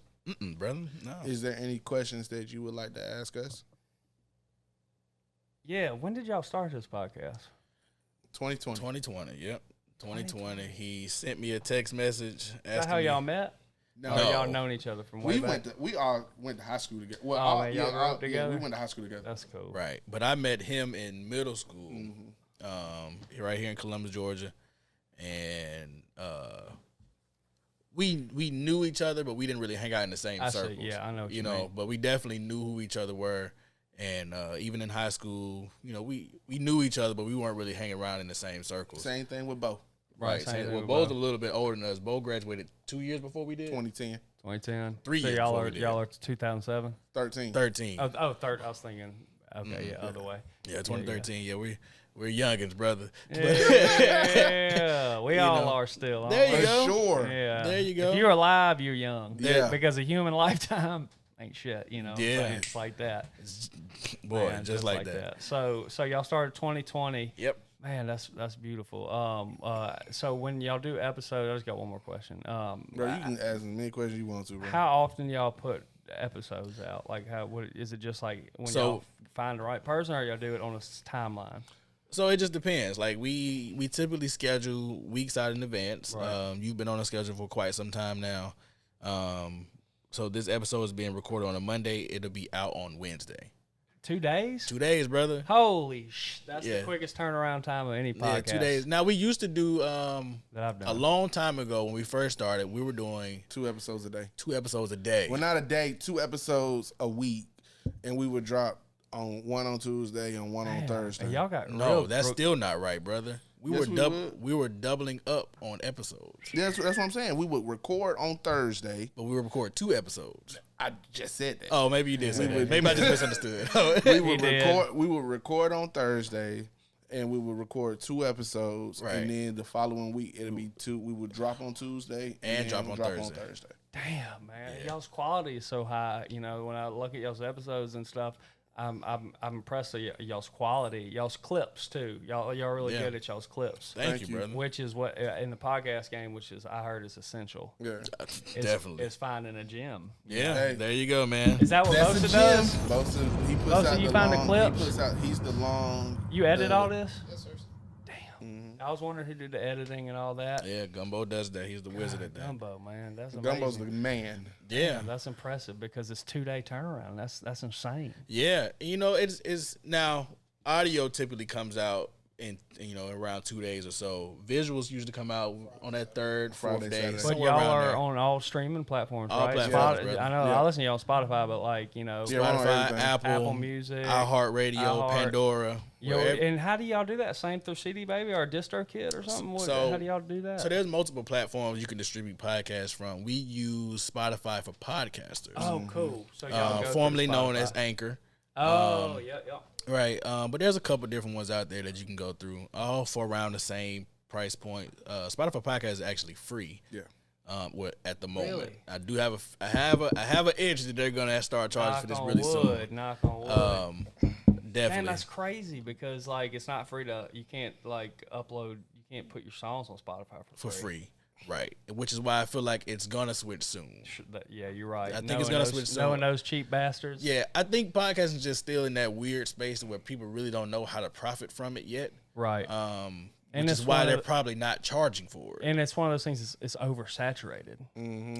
Brother, no. Is there any questions that you would like to ask us? Yeah, when did y'all start this podcast? 2020. 2020, yep. 2020. He sent me a text message. Is that how asking me- y'all met? No. Or y'all known each other from way back? We all went to high school together. Well, Oh, man, y'all grew up together? we went to high school together. That's cool. Right. But I met him in middle school, right here in Columbus, Georgia. And we knew each other, but we didn't really hang out in the same I see. circles. Yeah, I know what you you know, mean. but we definitely knew who each other were. And even in high school, you know, we knew each other, but we weren't really hanging around in the same circles. Same thing with Bo. Right. Same. same Well, with Bo's Bo. a little bit older than us. Bo graduated 2 years before we did. 2010. 2010. 3 So years y'all before are we did. y'all are 2007. 13. 13. Third. I was thinking. Okay, other way. Yeah, 2013. Yeah, we're youngins, brother. Yeah, we You all know. are still. aren't There we? you For go. sure. Yeah. There you go. If you're alive, you're young. Yeah. Because a human lifetime ain't shit. You know. Yeah. It's like that. Boy, Man, just like that. So y'all started 2020. Yep. Man, that's beautiful. So when y'all do episodes, I just got one more question. Bro, you can ask as many questions you want to, bro. How often y'all put episodes out? Like, what is it? Just like when So- y'all find the right person, or y'all do it on a timeline? So it just depends. Like we typically schedule weeks out in advance. Right. You've been on a schedule for quite some time now. So this episode is being recorded on a Monday. It'll be out on Wednesday. 2 days? 2 days, brother. Holy that's the quickest turnaround time of any podcast. Yeah, 2 days. Now we used to do that I've done. a long time ago when we first started. We were doing 2 episodes a day. 2 episodes a day. Well, not a day, 2 episodes a week, and we would drop one on Tuesday and one on Thursday. And y'all got No, that's still not right, brother. Yes, We were doubling up on episodes. That's what I'm saying. We would record on Thursday. But we would record 2 episodes. I just said that. Oh, maybe you did say that. Maybe I just misunderstood. We would record on Thursday, and we would record 2 episodes, Right. and then the following week it'll be 2. We would drop on Tuesday And then drop on on Thursday. Damn, man, y'all's quality is so high. You know, when I look at y'all's episodes and stuff, I'm impressed with y'all's quality, y'all's clips too. Y'all really good at y'all's clips. Thank you, brother. Which is what in the podcast game, which is I heard is essential. Yeah. Definitely. is finding a gym. Yeah, Hey. there you go, man. Is that what That's Bosa the does? gym. Bosa, he puts Bosa, out you the find the long, clips? He puts out, he's the long. You edit all this? Yes, sir. Damn. I was wondering who did the editing and all that. Yeah, Gumbo does that. He's the wizard at that. Gumbo, man, that's amazing. Gumbo's the man. Yeah. That's impressive because it's 2 day turnaround. That's insane. Yeah, you know, it's now audio typically comes out in around 2 days or so. Visuals usually come out on that third, fourth Friday, day. Saturday. But somewhere y'all around are there. on all streaming platforms, All right? platforms, brother. I know Yeah. I listen to y'all on Spotify, but like Yeah, on Spotify, everything. Apple Music, iHeartRadio, iHeart. Pandora. wherever- and how do y'all do that? Same through CD Baby or DistroKid or something? So- How do y'all do that? So there's multiple platforms you can distribute podcasts from. We use Spotify for podcasters. oh, cool. So y'all go formerly through known as Spotify. Anchor. Oh, yeah. Right, but there's a couple different ones out there that you can go through, all for around the same price point. Spotify podcast is actually free. Yeah. At the moment, Really? I do have I have an itch that they're gonna start charging for this really Knock on wood. soon. Definitely. Man, that's crazy because like it's not free to. You can't like upload. You can't put your songs on Spotify for free, right? Which is why I feel like it's gonna switch soon. Yeah, you're right. I think it's gonna switch soon. Knowing those cheap bastards. Yeah, I think podcasting is just still in that weird space where people really don't know how to profit from it yet. Right. Which it's is why one they're of- probably not charging for it. And it's one of those things. It's oversaturated.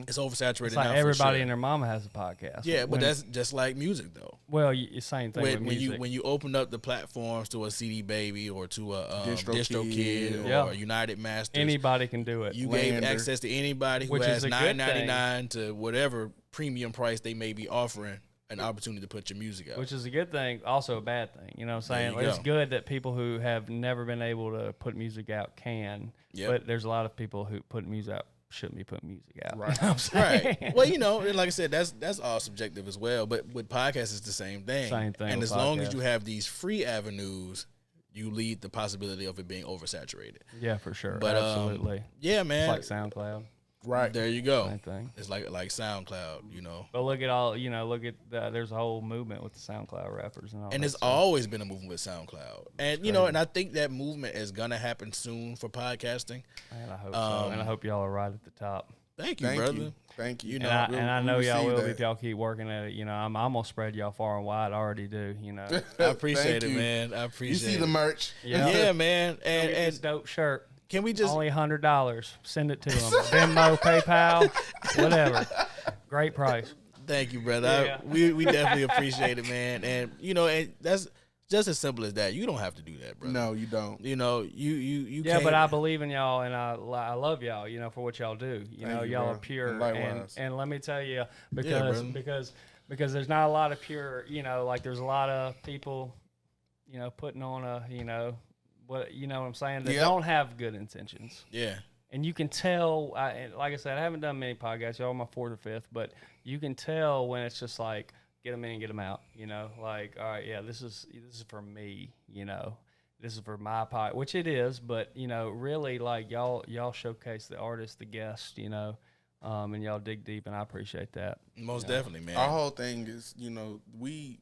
It's oversaturated It's like now. everybody for sure. and their mama has a podcast. Yeah, but When- that's just like music though. well, same thing with When music. you open up the platforms to a CD Baby or to a DistroKid, DistroKid yeah. or United Masters, Anybody can do it. you gave Lander. access to anybody who Which is has a good $9.99 to whatever premium price they may be offering an opportunity to put your music out. Which is a good thing, also a bad thing. You know what I'm saying? There you It's go. good that people who have never been able to put music out can, Yep. but there's a lot of people who put music out shouldn't be putting music out. Right. You know what I'm saying? Right. Well, and like I said, that's all subjective as well. But with podcasts, it's the same thing. Same thing And with as long as podcasts. you have these free avenues, you lead the possibility of it being oversaturated. Yeah, for sure. But Absolutely. yeah, man. It's like SoundCloud. Right. There you go. Same thing. It's like SoundCloud, But look at all, look at there's a whole movement with the SoundCloud rappers and all And that there's stuff. always been a movement with SoundCloud. And and I think that movement is gonna happen soon for podcasting. Man, I hope so. And I hope y'all are right at the top. Thank you, Thank brother. you. Thank you. You And know, I know y'all receive will that. if y'all keep working at it. I'm gonna spread y'all far and wide. I already do. I appreciate Thank it, you. man. I You appreciate see it. the merch. Yeah, man. And And this dope shirt. can we just Only $100. Send it to them. Venmo, PayPal, whatever. Great price. thank you, brother. Yeah. We definitely appreciate it, man. And and that's just as simple as that. You don't have to do that, brother. No, you don't. You Yeah, can't. but I believe in y'all, and I love y'all. For what y'all do. Thank you, Y'all bro. are pure. And likewise. And let me tell you, brother. because there's not a lot of pure. Like there's a lot of people, putting on what I'm saying, that Yep. don't have good intentions. Yeah. And you can tell, and like I said, I haven't done many podcasts. Y'all are my fourth or fifth, but you can tell when it's just like, get them in, get them out. Like, all right, yeah, this is for me. This is for my pod, which it is. But really, like y'all showcase the artist, the guest. And y'all dig deep, and I appreciate that. Most definitely, man. Our whole thing is, we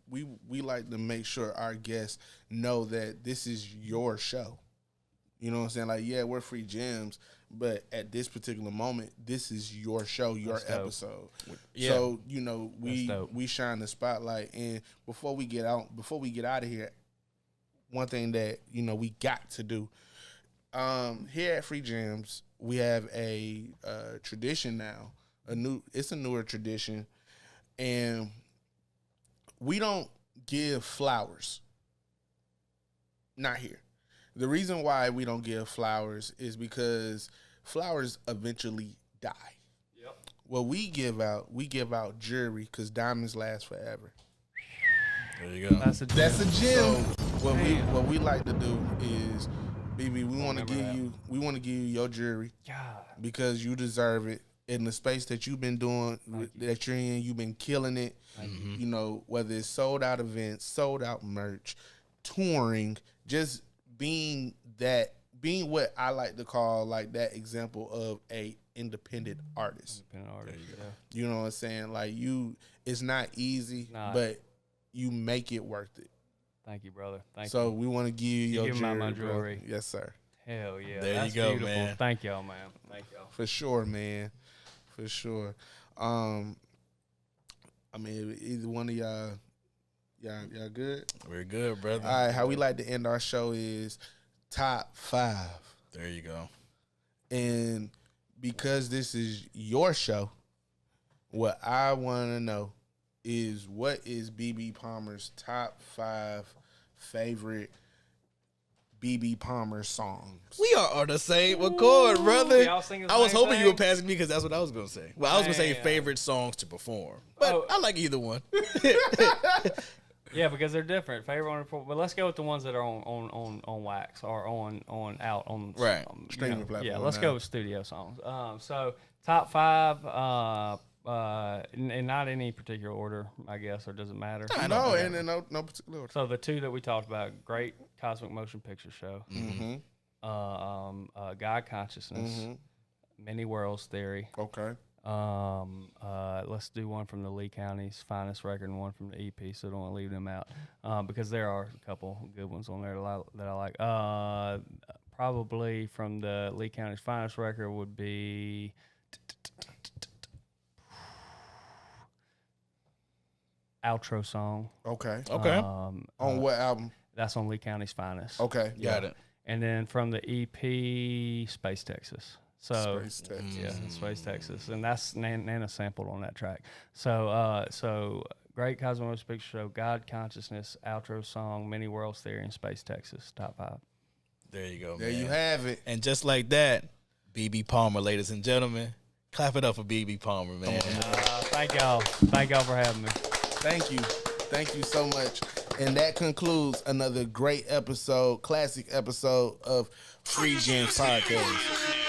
like to make sure our guests know that this is your show. You know what I'm saying? Like, yeah, we're free gems, but at this particular moment, this is your show, your That's dope. episode. Yeah. So, That's dope. we shine the spotlight. And before we get out of here, one thing that, we got to do, here at Free Gems, we have a tradition now. It's a newer tradition. And we don't give flowers. Not here. The reason why we don't give flowers is because flowers eventually die. Yep. What we give out jewelry because diamonds last forever. There you go. That's a gem. So what we like to do is, BB, we want to give you your jewelry. God. Because you deserve it. In the space that you've been doing, that you're in, you've been killing it. You know, whether it's sold out events, sold out merch, touring, just being what I like to call like that example of a independent artist. You know what I'm saying? Like it's not easy, but you make it worth it. Thank you, brother. Thank you. So we want to give you your jewelry. My jewelry. Yes, sir. Hell yeah. There That's you go, beautiful. man. Thank y'all, man. Thank y'all. For sure, man. For sure. I mean, either one of y'all good? We're good, brother. All right, how we like to end our show is top 5. There you go. And because this is your show, what I want to know is what is BB Palmer's top 5 favorite BB Palmer songs? We are on the same accord, brother. Y'all singing the I was same hoping you thing? would pass me because that's what I was going to say. Well, I was going to say Man. favorite songs to perform. But I like either one. Yeah, because they're different. Favorite one, but let's go with the ones that are on wax or on out on Right. Streaming platform. Yeah, let's go with studio songs. So top 5, in not any particular order, I guess, or does it matter? No, and in no particular order. So the 2 that we talked about, Great Cosmic Motion Picture Show, God Consciousness, Many Worlds Theory. Okay. Let's do one from the Lee County's finest record and one from the EP, so don't want to leave them out because there are a couple good ones on there that I like. Probably from the Lee County's finest record would be Outro Song. Okay. Okay. On what album? That's on Lee County's finest. Okay. Got it. And then from the EP, Space Texas. So Space Texas. yeah, Space Texas, and that's Nana sampled on that track. So Great Cosmic Motion Picture Show, God Consciousness, Outro Song, Many Worlds Theory, and Space Texas, top 5. There you go, There man. you have it. And just like that, BB Palmer, ladies and gentlemen. Clap it up for BB Palmer, man. Thank y'all for having me. Thank you so much. And that concludes another great episode, classic episode of Free Gen Podcast.